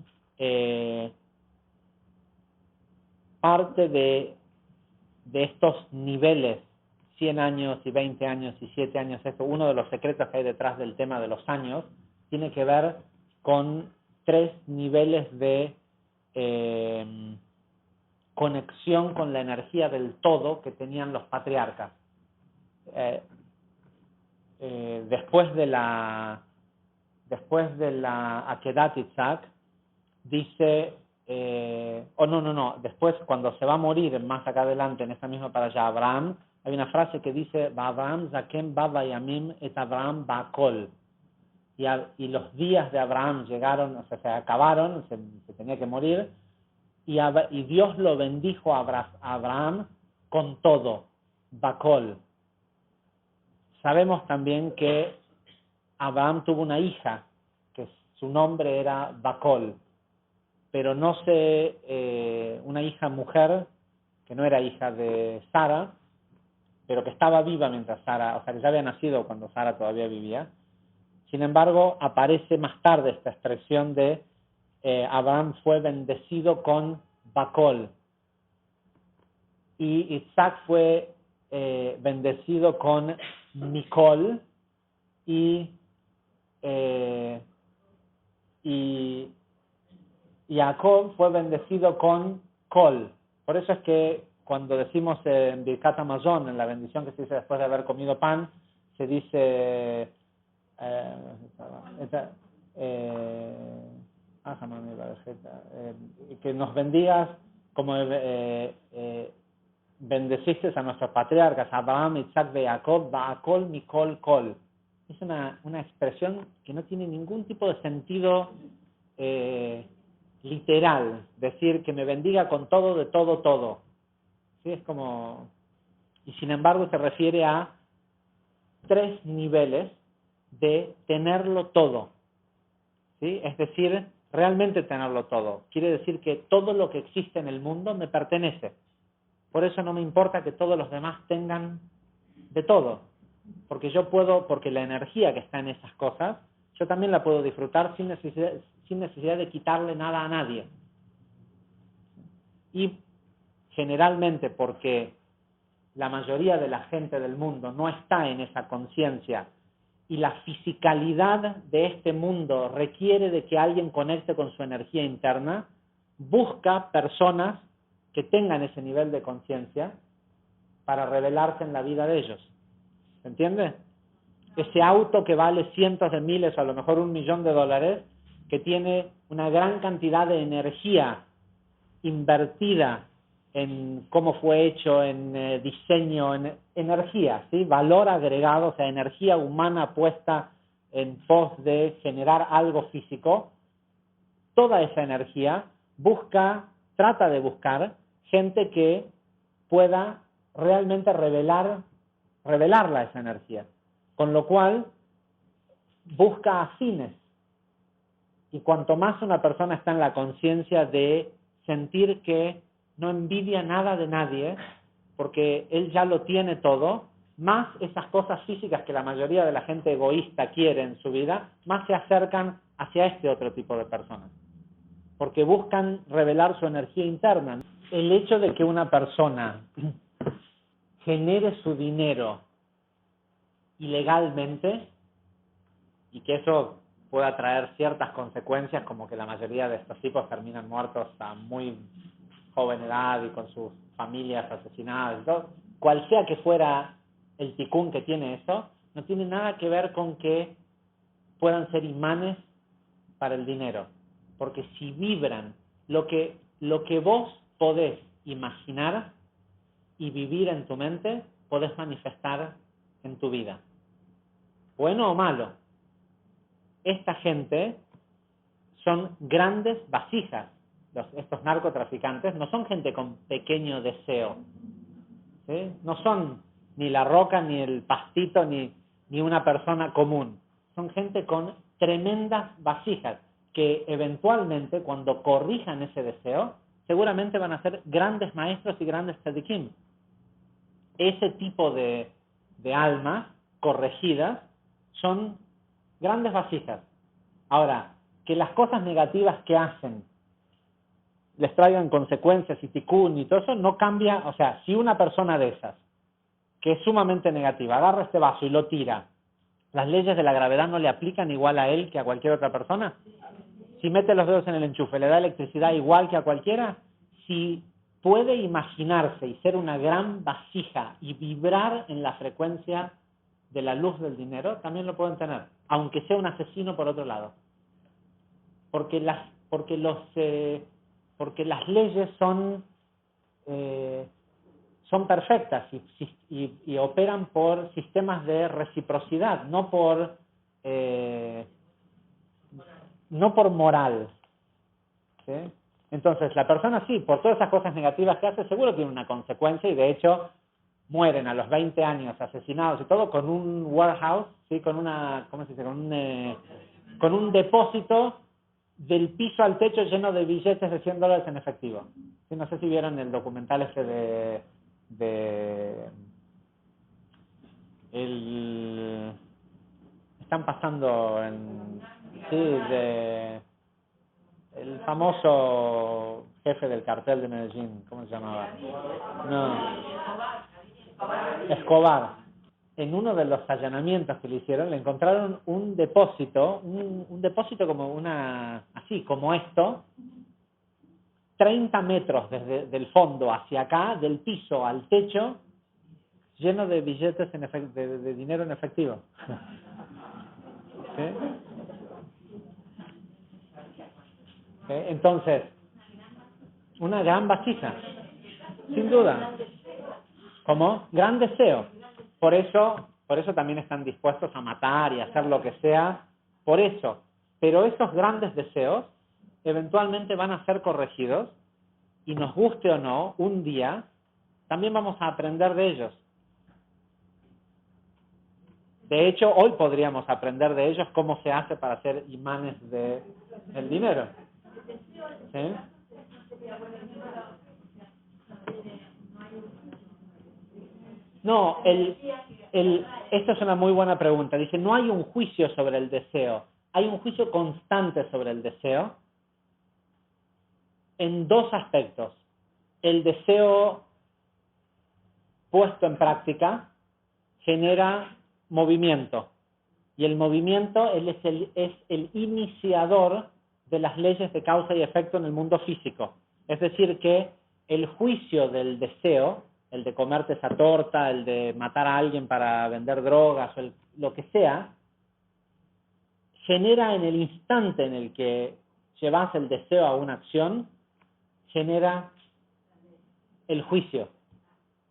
parte de estos niveles, 100 años y 20 años y 7 años, uno de los secretos que hay detrás del tema de los años, tiene que ver con 3 niveles de conexión con la energía del todo que tenían los patriarcas. Después de la Akedat Yitzhak, dice, después cuando se va a morir más acá adelante en esa misma para allá Abraham, hay una frase que dice, Abraham zaken ba vayamim et Abraham ba'kol. Y los días de Abraham llegaron, o sea, se acabaron, se tenía que morir, y Dios lo bendijo a Abraham con todo, ba'kol. Sabemos también que Abraham tuvo una hija, que su nombre era Bacol, pero una hija mujer, que no era hija de Sara, pero que estaba viva mientras Sara, o sea, que ya había nacido cuando Sara todavía vivía. Sin embargo, aparece más tarde esta expresión de Abraham fue bendecido con Bacol, y Isaac fue bendecido con Nicol, y Jacob fue bendecido con Col. Por eso es que cuando decimos en Birkat Hamazon, en la bendición que se dice después de haber comido pan, se dice que nos bendigas como bendeciste a nuestros patriarcas, Abraham, Isaac, Jacob, Baakol, Mikol, Kol. Es una expresión que no tiene ningún tipo de sentido literal, decir que me bendiga con todo, de todo, todo. ¿Sí? Es como... Y sin embargo se refiere a 3 niveles de tenerlo todo. ¿Sí? Es decir, realmente tenerlo todo. Quiere decir que todo lo que existe en el mundo me pertenece. Por eso no me importa que todos los demás tengan de todo. Porque porque la energía que está en esas cosas, yo también la puedo disfrutar sin necesidad de quitarle nada a nadie. Y generalmente porque la mayoría de la gente del mundo no está en esa conciencia y la fisicalidad de este mundo requiere de que alguien conecte con su energía interna, busca personas que tengan ese nivel de conciencia para revelarse en la vida de ellos. ¿Se entiende? Ese auto que vale cientos de miles o a lo mejor $1.000.000, que tiene una gran cantidad de energía invertida en cómo fue hecho, en diseño, en energía, ¿sí? Valor agregado, o sea, energía humana puesta en pos de generar algo físico, toda esa energía, trata de buscar gente que pueda realmente revelarla esa energía. Con lo cual, busca afines. Y cuanto más una persona está en la conciencia de sentir que no envidia nada de nadie, porque él ya lo tiene todo, más esas cosas físicas que la mayoría de la gente egoísta quiere en su vida, más se acercan hacia este otro tipo de personas. Porque buscan revelar su energía interna. El hecho de que una persona genere su dinero ilegalmente y que eso pueda traer ciertas consecuencias, como que la mayoría de estos tipos terminan muertos a muy joven edad y con sus familias asesinadas y todo, cual sea que fuera el ticún que tiene eso, no tiene nada que ver con que puedan ser imanes para el dinero. Porque si vibran lo que vos podés imaginar y vivir en tu mente, podés manifestar en tu vida. Bueno o malo. Esta gente son grandes vasijas. Estos narcotraficantes no son gente con pequeño deseo. ¿Sí? No son ni la roca, ni el pastito, ni una persona común. Son gente con tremendas vasijas que eventualmente, cuando corrijan ese deseo, seguramente van a ser grandes maestros y grandes tzadikim. Ese tipo de almas corregidas son grandes vasijas. Ahora, que las cosas negativas que hacen les traigan consecuencias y tikkun y todo eso, no cambia. O sea, si una persona de esas, que es sumamente negativa, agarra este vaso y lo tira, ¿las leyes de la gravedad no le aplican igual a él que a cualquier otra persona? Si mete los dedos en el enchufe, ¿le da electricidad igual que a cualquiera? Si puede imaginarse y ser una gran vasija y vibrar en la frecuencia de la luz del dinero, también lo pueden tener, aunque sea un asesino por otro lado. Porque las leyes son perfectas y operan por sistemas de reciprocidad, no por moral. ¿Sí? Entonces, la persona sí, por todas esas cosas negativas que hace, seguro tiene una consecuencia y de hecho mueren a los 20 años asesinados y todo con un warehouse, ¿sí? Con una, ¿cómo se dice? Con un depósito del piso al techo lleno de billetes de $100 en efectivo. ¿Sí? No sé si vieron el documental ese están pasando el famoso jefe del cartel de Medellín, ¿cómo se llamaba? No, Escobar. En uno de los allanamientos que le hicieron, le encontraron un depósito, un depósito así como esto, 30 metros del fondo hacia acá, del piso al techo, lleno de billetes de dinero en efectivo. ¿Sí? ¿Sí? Entonces, una gran vasija, sin duda. ¿Cómo? Gran deseo. Por eso también están dispuestos a matar y a hacer lo que sea, por eso. Pero esos grandes deseos eventualmente van a ser corregidos y nos guste o no, un día también vamos a aprender de ellos. De hecho, hoy podríamos aprender de ellos cómo se hace para hacer imanes del dinero. ¿Sí? No, esta es una muy buena pregunta. Dice, no hay un juicio sobre el deseo. Hay un juicio constante sobre el deseo en dos aspectos. El deseo puesto en práctica genera movimiento. Y el movimiento es el iniciador de las leyes de causa y efecto en el mundo físico. Es decir, que el juicio del deseo, el de comerte esa torta, el de matar a alguien para vender drogas, o lo que sea, genera en el instante en el que llevas el deseo a una acción, genera el juicio.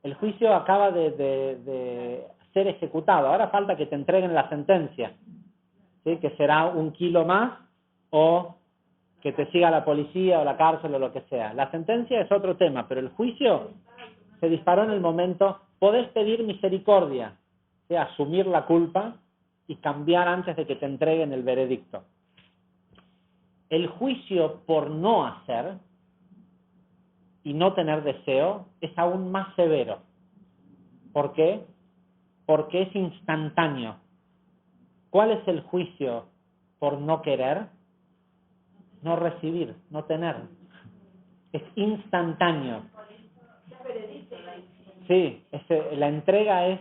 El juicio acaba de ser ejecutado. Ahora falta que te entreguen la sentencia, ¿sí? Que será 1 kilo más o que te siga la policía o la cárcel o lo que sea. La sentencia es otro tema, pero el juicio se disparó en el momento. Podés pedir misericordia, o sea, asumir la culpa y cambiar antes de que te entreguen el veredicto. El juicio por no hacer y no tener deseo es aún más severo. ¿Por qué? Porque es instantáneo. ¿Cuál es el juicio por no querer? No recibir, no tener. Es instantáneo. Sí, la entrega es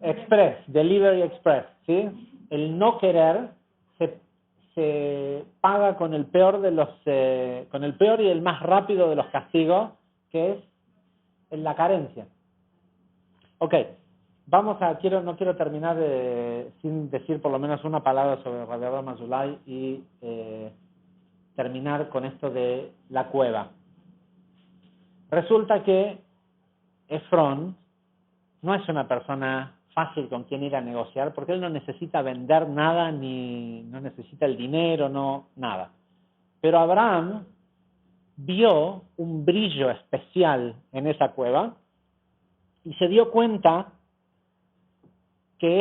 express, delivery express, ¿sí? El no querer se paga con el peor y el más rápido de los castigos, que es en la carencia. Ok, no quiero terminar sin decir por lo menos una palabra sobre Rabbi Abraham Azulay y terminar con esto de la cueva. Resulta que Efrón no es una persona fácil con quien ir a negociar, porque él no necesita vender nada, ni no necesita el dinero, nada. Pero Abraham vio un brillo especial en esa cueva y se dio cuenta que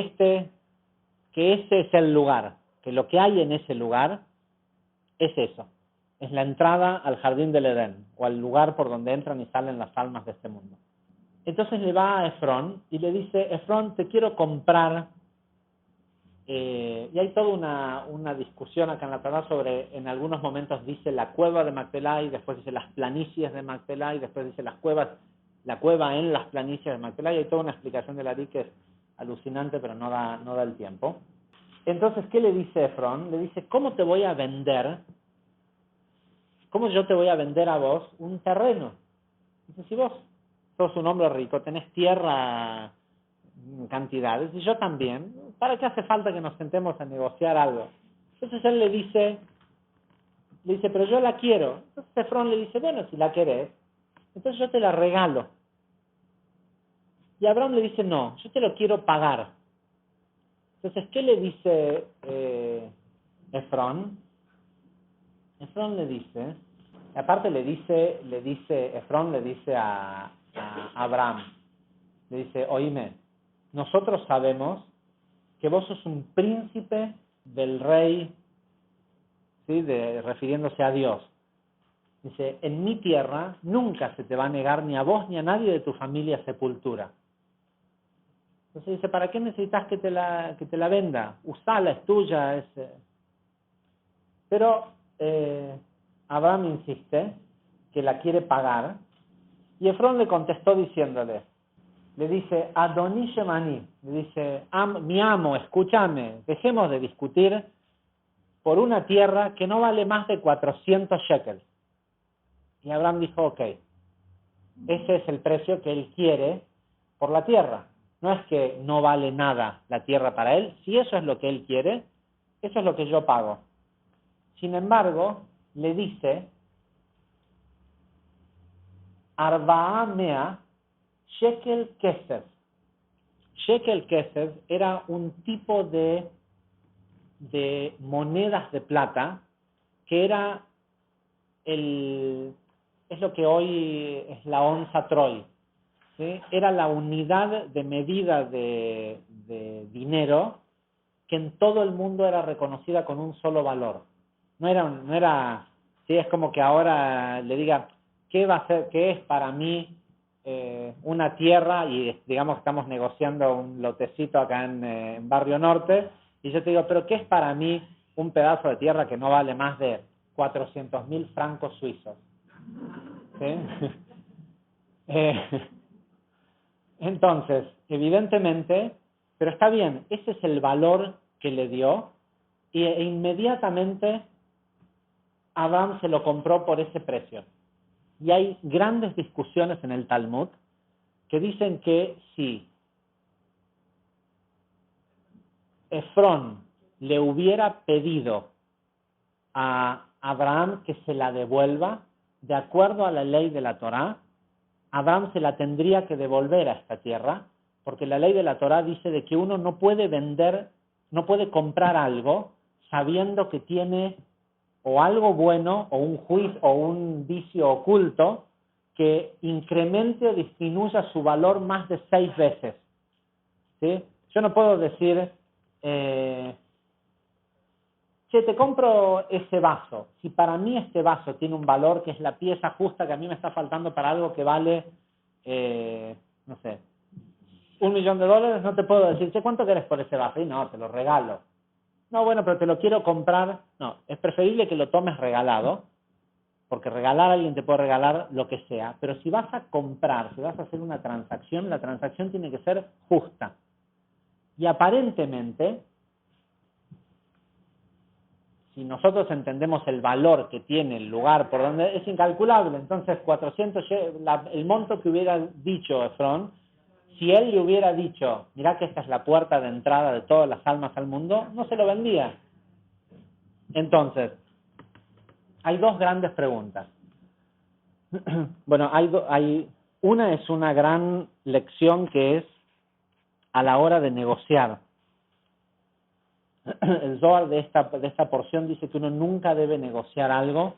ese es el lugar, que lo que hay en ese lugar es eso, es la entrada al jardín del Edén, o al lugar por donde entran y salen las almas de este mundo. Entonces le va a Efrón y le dice: Efrón, te quiero comprar. Y hay toda una discusión acá en la Torá sobre, en algunos momentos dice la cueva de Macpelá, y después dice las planicies de Macpelá, y después dice la cueva en las planicies de Macpelá, y hay toda una explicación de la Ari que es alucinante, pero no da el tiempo. Entonces, ¿qué le dice Efrón? Le dice: ¿cómo te voy a vender? ¿Cómo yo te voy a vender a vos un terreno? Dice: si vos sos un hombre rico, tenés tierra en cantidades, y yo también, ¿para qué hace falta que nos sentemos a negociar algo? Entonces él le dice, pero yo la quiero. Entonces Efrón le dice: bueno, si la querés, entonces yo te la regalo. Y Abraham le dice: no, yo te lo quiero pagar. Entonces, ¿qué le dice Efrón? Efrón le dice, aparte Efrón le dice a Abraham, le dice: oíme, nosotros sabemos que vos sos un príncipe del rey, ¿sí? Refiriéndose a Dios. Dice: en mi tierra nunca se te va a negar ni a vos ni a nadie de tu familia sepultura. Entonces dice: ¿para qué necesitas que te la venda? Usala, es tuya. Pero Abraham insiste que la quiere pagar, y Efrón le contestó diciéndole, le dice: Adoní Shemani, le dice: mi amo, escúchame, dejemos de discutir por una tierra que no vale más de 400 shekels. Y Abraham dijo: ok, ese es el precio que él quiere por la tierra. No es que no vale nada la tierra para él. Si eso es lo que él quiere, eso es lo que yo pago. Sin embargo, le dice: Arba'a mea shekel kesef. Shekel kesef era un tipo de monedas de plata que era es lo que hoy es la onza troy, ¿sí? Era la unidad de medida de dinero que en todo el mundo era reconocida con un solo valor. No era, sí, es como que ahora le diga: ¿qué es para mí una tierra? Y digamos que estamos negociando un lotecito acá en Barrio Norte, y yo te digo: ¿pero qué es para mí un pedazo de tierra que no vale más de 400.000 francos suizos? ¿Sí? Entonces, evidentemente, pero está bien, ese es el valor que le dio, e inmediatamente Abraham se lo compró por ese precio. Y hay grandes discusiones en el Talmud que dicen que si Efrón le hubiera pedido a Abraham que se la devuelva, de acuerdo a la ley de la Torá, Abraham se la tendría que devolver a esta tierra, porque la ley de la Torá dice de que uno no puede comprar algo sabiendo que tiene o algo bueno, o un juicio, o un vicio oculto, que incremente o disminuya su valor más de 6 veces. ¿Sí? Yo no puedo decir, che, te compro ese vaso. Si para mí este vaso tiene un valor que es la pieza justa que a mí me está faltando para algo que vale, no sé, $1.000.000, no te puedo decir, che, ¿cuánto querés por ese vaso? Y no, te lo regalo. No, bueno, pero te lo quiero comprar. No, es preferible que lo tomes regalado, porque regalar a alguien te puede regalar lo que sea, pero si vas a comprar, si vas a hacer una transacción, la transacción tiene que ser justa. Y aparentemente, si nosotros entendemos el valor que tiene el lugar por donde es incalculable, entonces 400, el monto que hubiera dicho Efrón, si él le hubiera dicho, mirá que esta es la puerta de entrada de todas las almas al mundo, no se lo vendía. Entonces, hay dos grandes preguntas. Bueno, una es una gran lección que es a la hora de negociar. El Zohar de esta porción dice que uno nunca debe negociar algo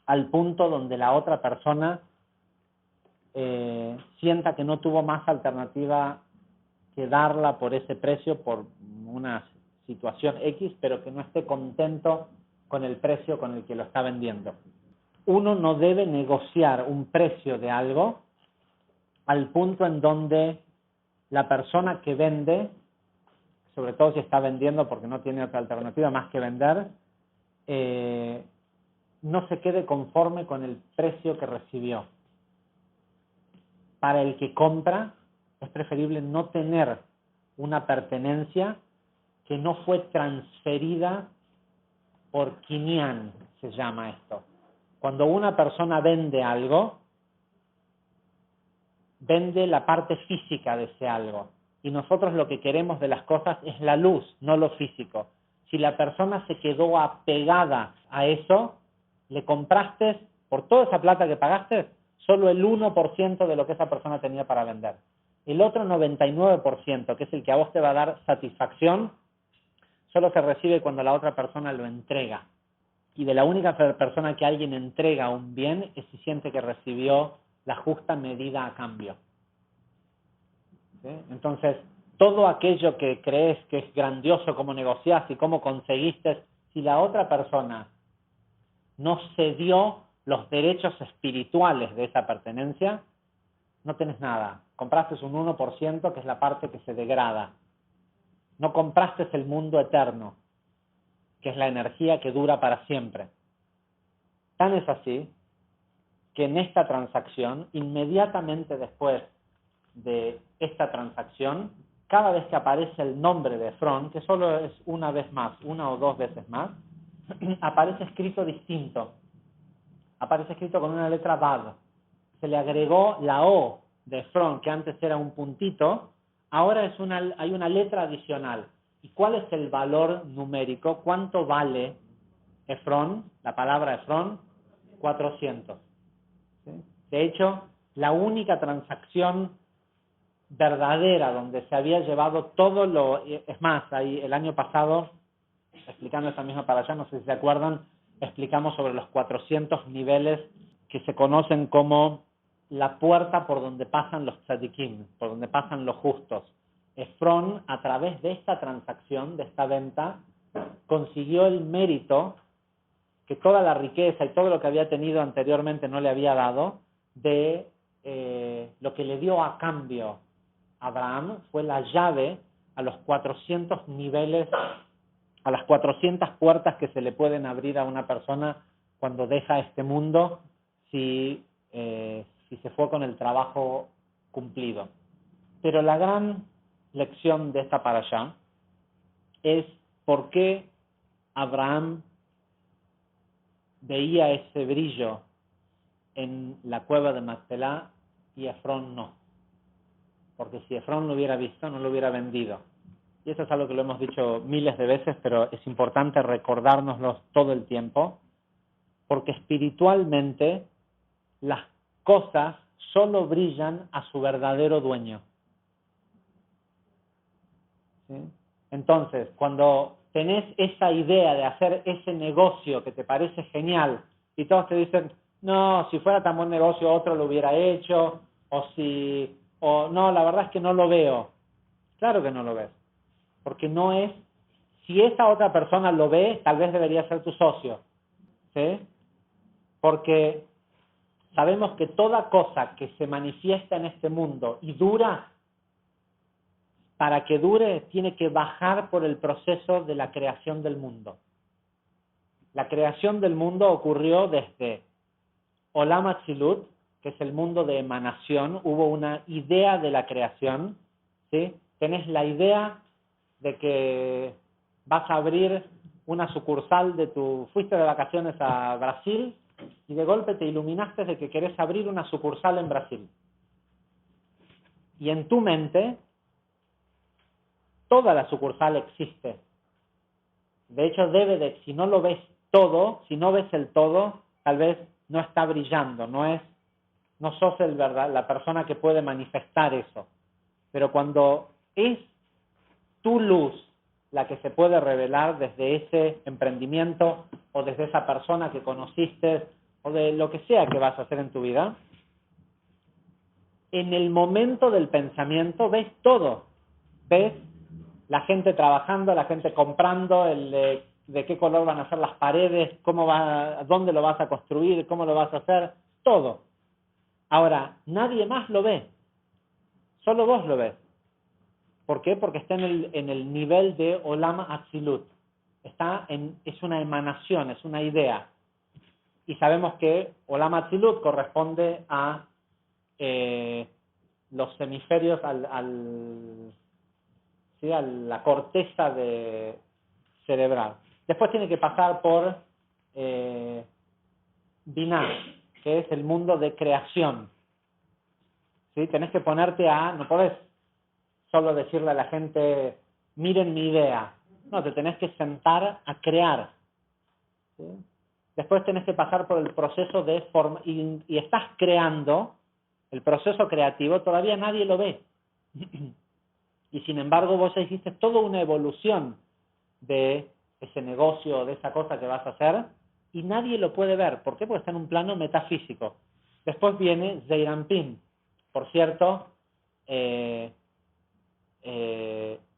al punto donde la otra persona sienta que no tuvo más alternativa que darla por ese precio, por una situación X, pero que no esté contento con el precio con el que lo está vendiendo. Uno no debe negociar un precio de algo al punto en donde la persona que vende, sobre todo si está vendiendo porque no tiene otra alternativa más que vender, no se quede conforme con el precio que recibió. Para el que compra, es preferible no tener una pertenencia que no fue transferida por Kinyan, se llama esto. Cuando una persona vende algo, vende la parte física de ese algo. Y nosotros lo que queremos de las cosas es la luz, no lo físico. Si la persona se quedó apegada a eso, le compraste, por toda esa plata que pagaste, solo el 1% de lo que esa persona tenía para vender. El otro 99%, que es el que a vos te va a dar satisfacción, solo se recibe cuando la otra persona lo entrega. Y de la única persona que alguien entrega un bien es si siente que recibió la justa medida a cambio. ¿Sí? Entonces, todo aquello que crees que es grandioso, cómo negociaste y cómo conseguiste, si la otra persona no cedió los derechos espirituales de esa pertenencia, no tenés nada. Compraste un 1%, que es la parte que se degrada. No compraste el mundo eterno, que es la energía que dura para siempre. Tan es así que en esta transacción, inmediatamente después de esta transacción, cada vez que aparece el nombre de Efrón, que solo es una vez más, una o dos veces más, aparece escrito distinto. Aparece escrito con una letra Vav. Se le agregó la O de Efrón, que antes era un puntito, ahora hay una letra adicional. ¿Y cuál es el valor numérico? ¿Cuánto vale Efrón, la palabra Efrón? 400. ¿Sí? De hecho, la única transacción verdadera donde se había llevado todo lo... Es más, ahí el año pasado, explicando esta misma para allá, no sé si se acuerdan, explicamos sobre los 400 niveles que se conocen como la puerta por donde pasan los tzadikim, por donde pasan los justos. Efrón, a través de esta transacción, de esta venta, consiguió el mérito que toda la riqueza y todo lo que había tenido anteriormente no le había dado, de lo que le dio a cambio Abraham fue la llave a los 400 niveles, a las 400 puertas que se le pueden abrir a una persona cuando deja este mundo, si se fue con el trabajo cumplido. Pero la gran lección de esta parashá es por qué Abraham veía ese brillo en la cueva de Macpelá y Efrón no. Porque si Efrón lo hubiera visto, no lo hubiera vendido. Y eso es algo que lo hemos dicho miles de veces, pero es importante recordárnoslo todo el tiempo, porque espiritualmente las cosas solo brillan a su verdadero dueño. ¿Sí? Entonces, cuando tenés esa idea de hacer ese negocio que te parece genial y todos te dicen, no, si fuera tan buen negocio otro lo hubiera hecho, o no, la verdad es que no lo veo. Claro que no lo ves, porque no es, si esa otra persona lo ve, tal vez debería ser tu socio, ¿sí? Porque sabemos que toda cosa que se manifiesta en este mundo y dura, para que dure, tiene que bajar por el proceso de la creación del mundo. La creación del mundo ocurrió desde Olam Atzilut, que es el mundo de emanación. Hubo una idea de la creación, ¿sí? Tenés la idea de que vas a abrir una sucursal fuiste de vacaciones a Brasil y de golpe te iluminaste de que querés abrir una sucursal en Brasil. Y en tu mente, toda la sucursal existe. De hecho, si no lo ves todo, si no ves el todo, tal vez no está brillando, no sos la persona que puede manifestar eso. Pero cuando es tu luz la que se puede revelar desde ese emprendimiento o desde esa persona que conociste o de lo que sea que vas a hacer en tu vida, en el momento del pensamiento ves todo. Ves la gente trabajando, la gente comprando, de qué color van a ser las paredes, dónde lo vas a construir, cómo lo vas a hacer, todo. Ahora, nadie más lo ve, solo vos lo ves. ¿Por qué? Porque está en el nivel de Olam Atzilut. Es una emanación, es una idea. Y sabemos que Olam Atzilut corresponde a los hemisferios, a la corteza cerebral. Después tiene que pasar por Binah, que es el mundo de creación. ¿Sí? Tenés que ponerte no podés solo decirle a la gente, miren mi idea. No, te tenés que sentar a crear. ¿Sí? Después tenés que pasar por el proceso de forma, y estás creando, el proceso creativo todavía nadie lo ve. Y sin embargo vos ya hiciste toda una evolución de ese negocio, de esa cosa que vas a hacer, y nadie lo puede ver. ¿Por qué? Porque está en un plano metafísico. Después viene Zeirampin. Por cierto,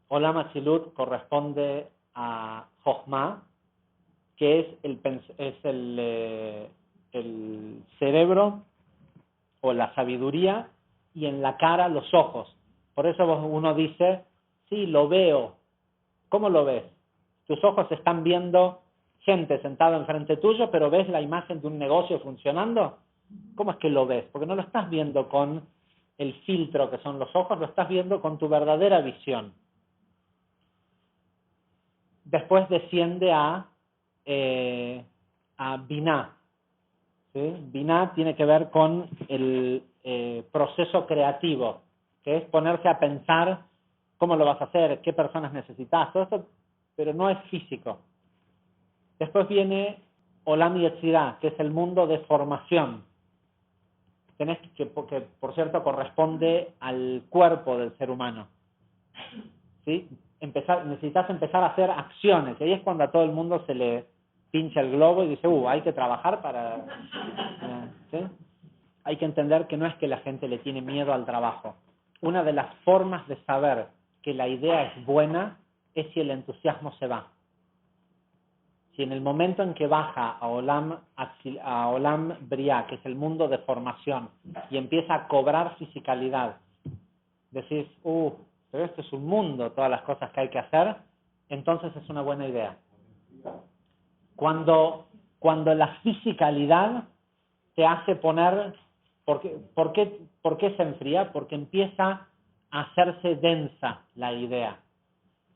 Olam Atzilut corresponde a Jochma, que es el cerebro o la sabiduría, y en la cara los ojos. Por eso uno dice, sí, lo veo. ¿Cómo lo ves? Tus ojos están viendo gente sentada enfrente tuyo, pero ves la imagen de un negocio funcionando. ¿Cómo es que lo ves? Porque no lo estás viendo con el filtro que son los ojos, lo estás viendo con tu verdadera visión. Después desciende a Binah. ¿Sí? Binah tiene que ver con el proceso creativo, que es ponerse a pensar cómo lo vas a hacer, qué personas necesitas, todo esto, pero no es físico. Después viene Olam Yetzirah, que es el mundo de formación. Que por cierto corresponde al cuerpo del ser humano. ¿Sí? Necesitas empezar a hacer acciones, y ahí es cuando a todo el mundo se le pincha el globo y dice, hay que trabajar para... ¿Sí? Hay que entender que no es que la gente le tiene miedo al trabajo. Una de las formas de saber que la idea es buena es si el entusiasmo se va. Si en el momento en que baja a Olam Briah, que es el mundo de formación, y empieza a cobrar fisicalidad, decís, pero esto es un mundo, todas las cosas que hay que hacer, entonces es una buena idea. Cuando la fisicalidad te hace poner... ¿Por qué se enfría? Porque empieza a hacerse densa la idea.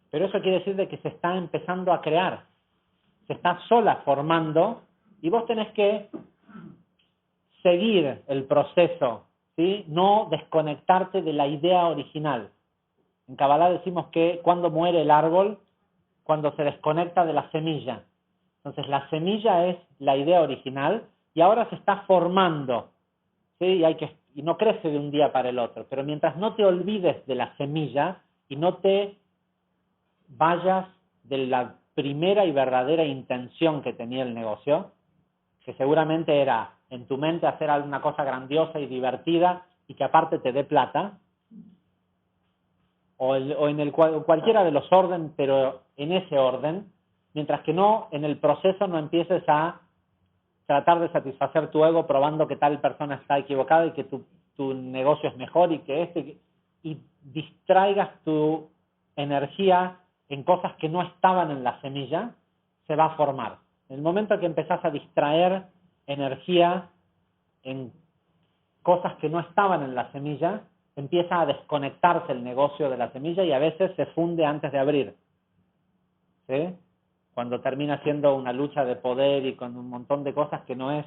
Pero eso quiere decir de que se está empezando a crear. Se está sola formando y vos tenés que seguir el proceso, ¿sí? No desconectarte de la idea original. En Kabbalah decimos que cuando muere el árbol, cuando se desconecta de la semilla. Entonces la semilla es la idea original y ahora se está formando. ¿Sí? Y no crece de un día para el otro, pero mientras no te olvides de la semilla y no te vayas de la primera y verdadera intención que tenía el negocio, que seguramente era en tu mente hacer alguna cosa grandiosa y divertida y que aparte te dé plata, o en cualquiera de los órdenes, pero en ese orden, mientras que no, en el proceso no empieces a tratar de satisfacer tu ego probando que tal persona está equivocada y que tu negocio es mejor y que y distraigas tu energía en cosas que no estaban en la semilla, se va a formar. En el momento que empezás a distraer energía en cosas que no estaban en la semilla, empieza a desconectarse el negocio de la semilla y a veces se funde antes de abrir. ¿Sí? Cuando termina siendo una lucha de poder y con un montón de cosas que no es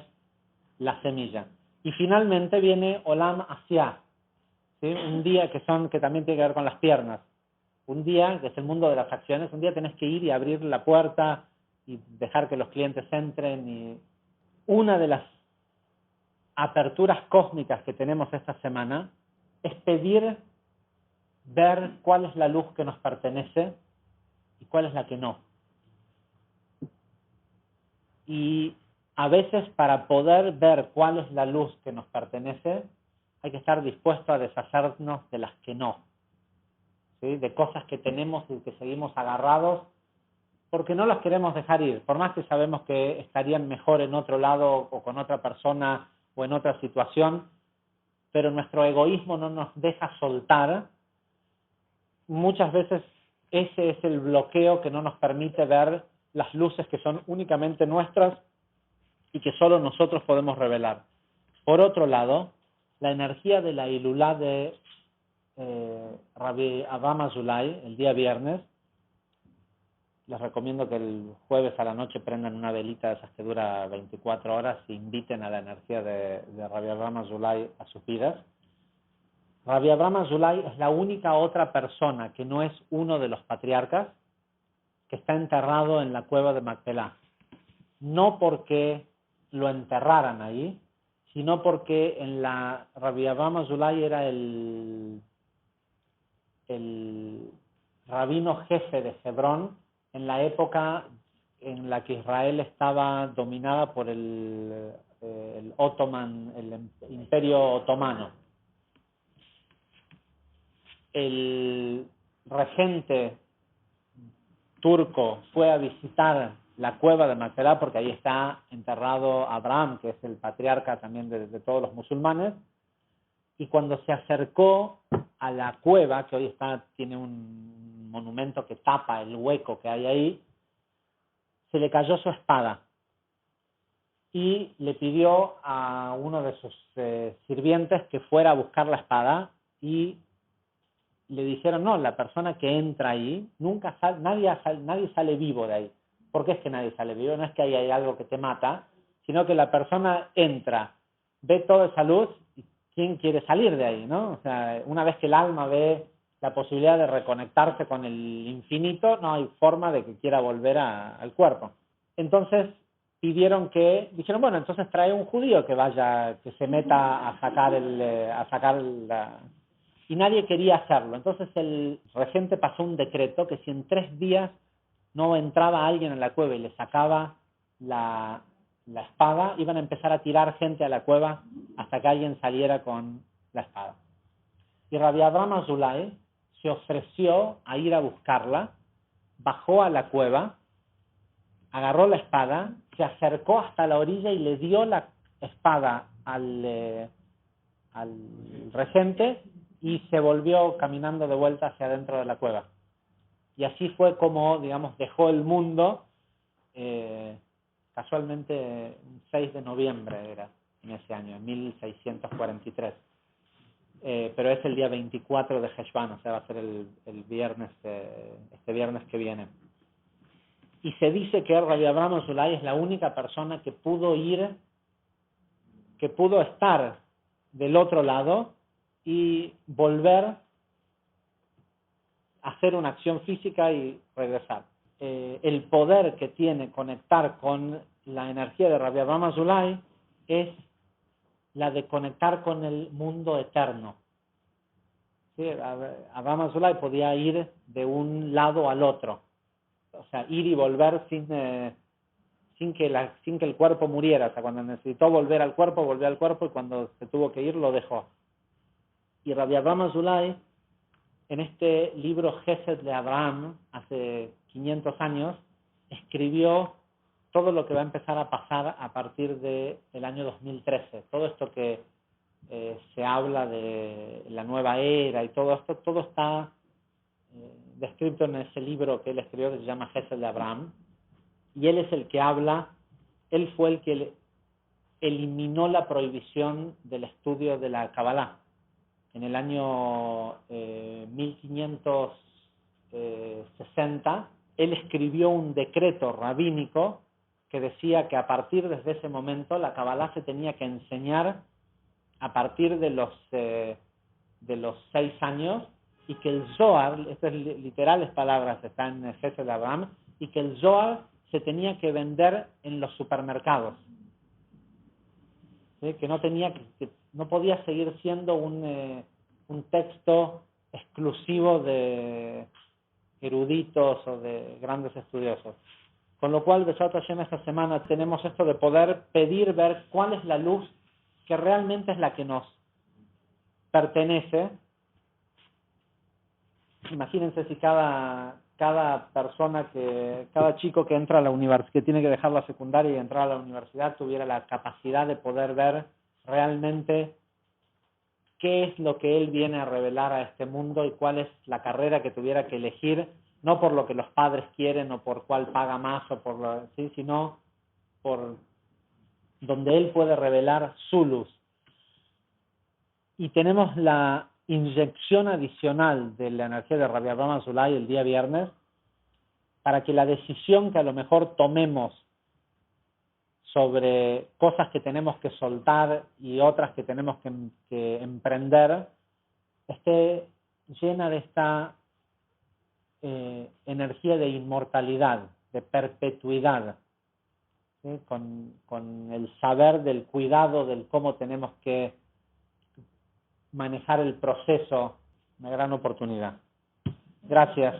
la semilla. Y finalmente viene Olam Asiá, ¿sí? Un día que también tiene que ver con las piernas. Un día, que es el mundo de las acciones, un día tenés que ir y abrir la puerta y dejar que los clientes entren. Y una de las aperturas cósmicas que tenemos esta semana es pedir ver cuál es la luz que nos pertenece y cuál es la que no. Y a veces para poder ver cuál es la luz que nos pertenece, hay que estar dispuesto a deshacernos de las que no. ¿Sí? De cosas que tenemos y que seguimos agarrados porque no las queremos dejar ir. Por más que sabemos que estarían mejor en otro lado o con otra persona o en otra situación, pero nuestro egoísmo no nos deja soltar. Muchas veces ese es el bloqueo que no nos permite ver las luces que son únicamente nuestras y que solo nosotros podemos revelar. Por otro lado, la energía de la Ilulá de Rabbi Avraham Azulay, el día viernes, les recomiendo que el jueves a la noche prendan una velita de esas que dura 24 horas e inviten a la energía de Rabbi Avraham Azulay a sus vidas. Rabbi Avraham Azulay es la única otra persona que no es uno de los patriarcas que está enterrado en la cueva de Macpelá. No porque lo enterraran ahí, sino porque Rabbi Avraham Azulay era el rabino jefe de Hebrón en la época en la que Israel estaba dominada por el Imperio Otomano. El regente turco fue a visitar la cueva de Macpelá porque ahí está enterrado Abraham, que es el patriarca también de todos los musulmanes, y cuando se acercó a la cueva, que hoy tiene un monumento que tapa el hueco que hay ahí, se le cayó su espada y le pidió a uno de sus sirvientes que fuera a buscar la espada y le dijeron, no, la persona que entra ahí, nadie sale vivo de ahí. ¿Por qué es que nadie sale vivo? No es que ahí hay algo que te mata, sino que la persona entra, ve toda esa luz y ¿quién quiere salir de ahí? ¿No? O sea, una vez que el alma ve la posibilidad de reconectarse con el infinito, no hay forma de que quiera volver al cuerpo. Entonces dijeron, bueno, entonces trae un judío que se meta a sacar y nadie quería hacerlo. Entonces el regente pasó un decreto que si en 3 días no entraba alguien en la cueva y le sacaba la espada, iban a empezar a tirar gente a la cueva hasta que alguien saliera con la espada. Y Rabbi Avraham Azulay se ofreció a ir a buscarla, bajó a la cueva, agarró la espada, se acercó hasta la orilla y le dio la espada al regente y se volvió caminando de vuelta hacia adentro de la cueva. Y así fue como, digamos, dejó el mundo, casualmente 6 de noviembre era en ese año, en 1643. Pero es el día 24 de Heshvan, o sea, va a ser el viernes, este viernes que viene. Y se dice que Rabbi Avraham Azulay es la única persona que pudo estar del otro lado y volver a hacer una acción física y regresar. El poder que tiene conectar con la energía de Rabbi Avraham Azulay es la de conectar con el mundo eterno. ¿sí? Abraham Azulay podía ir de un lado al otro, o sea, ir y volver sin que el cuerpo muriera. O sea, cuando necesitó volver al cuerpo, volvió al cuerpo, y cuando se tuvo que ir, lo dejó. Y Rabbi Abraham Azulay, en este libro Gesed de Abraham, hace 500 años, escribió todo lo que va a empezar a pasar a partir del año 2013. Todo esto que se habla de la nueva era y todo esto, todo está descrito en ese libro que él escribió, que se llama Gesed de Abraham. Y él es el que habla, él fue el que eliminó la prohibición del estudio de la Kabbalah. En el año 1560, él escribió un decreto rabínico que decía que a partir de ese momento la Kabbalah se tenía que enseñar a partir de los 6 años, y que el Zohar, estas literales palabras están en el Gesed de Abraham, y que el Zohar se tenía que vender en los supermercados. ¿Sí? Que no podía seguir siendo un texto exclusivo de eruditos o de grandes estudiosos. Con lo cual, Besat Hashem, esta semana tenemos esto de poder pedir, ver cuál es la luz que realmente es la que nos pertenece. Imagínense si cada persona, cada chico que entra a la universidad, que tiene que dejar la secundaria y entrar a la universidad, tuviera la capacidad de poder ver realmente qué es lo que él viene a revelar a este mundo y cuál es la carrera que tuviera que elegir, no por lo que los padres quieren o por cuál paga más, ¿sí? Sino por donde él puede revelar su luz. Y tenemos la inyección adicional de la energía de Rabbi Abraham Azulay el día viernes, para que la decisión que a lo mejor tomemos sobre cosas que tenemos que soltar y otras que tenemos que emprender, esté llena de esta energía de inmortalidad, de perpetuidad, ¿sí? Con el saber del cuidado, del cómo tenemos que manejar el proceso. Una gran oportunidad. Gracias.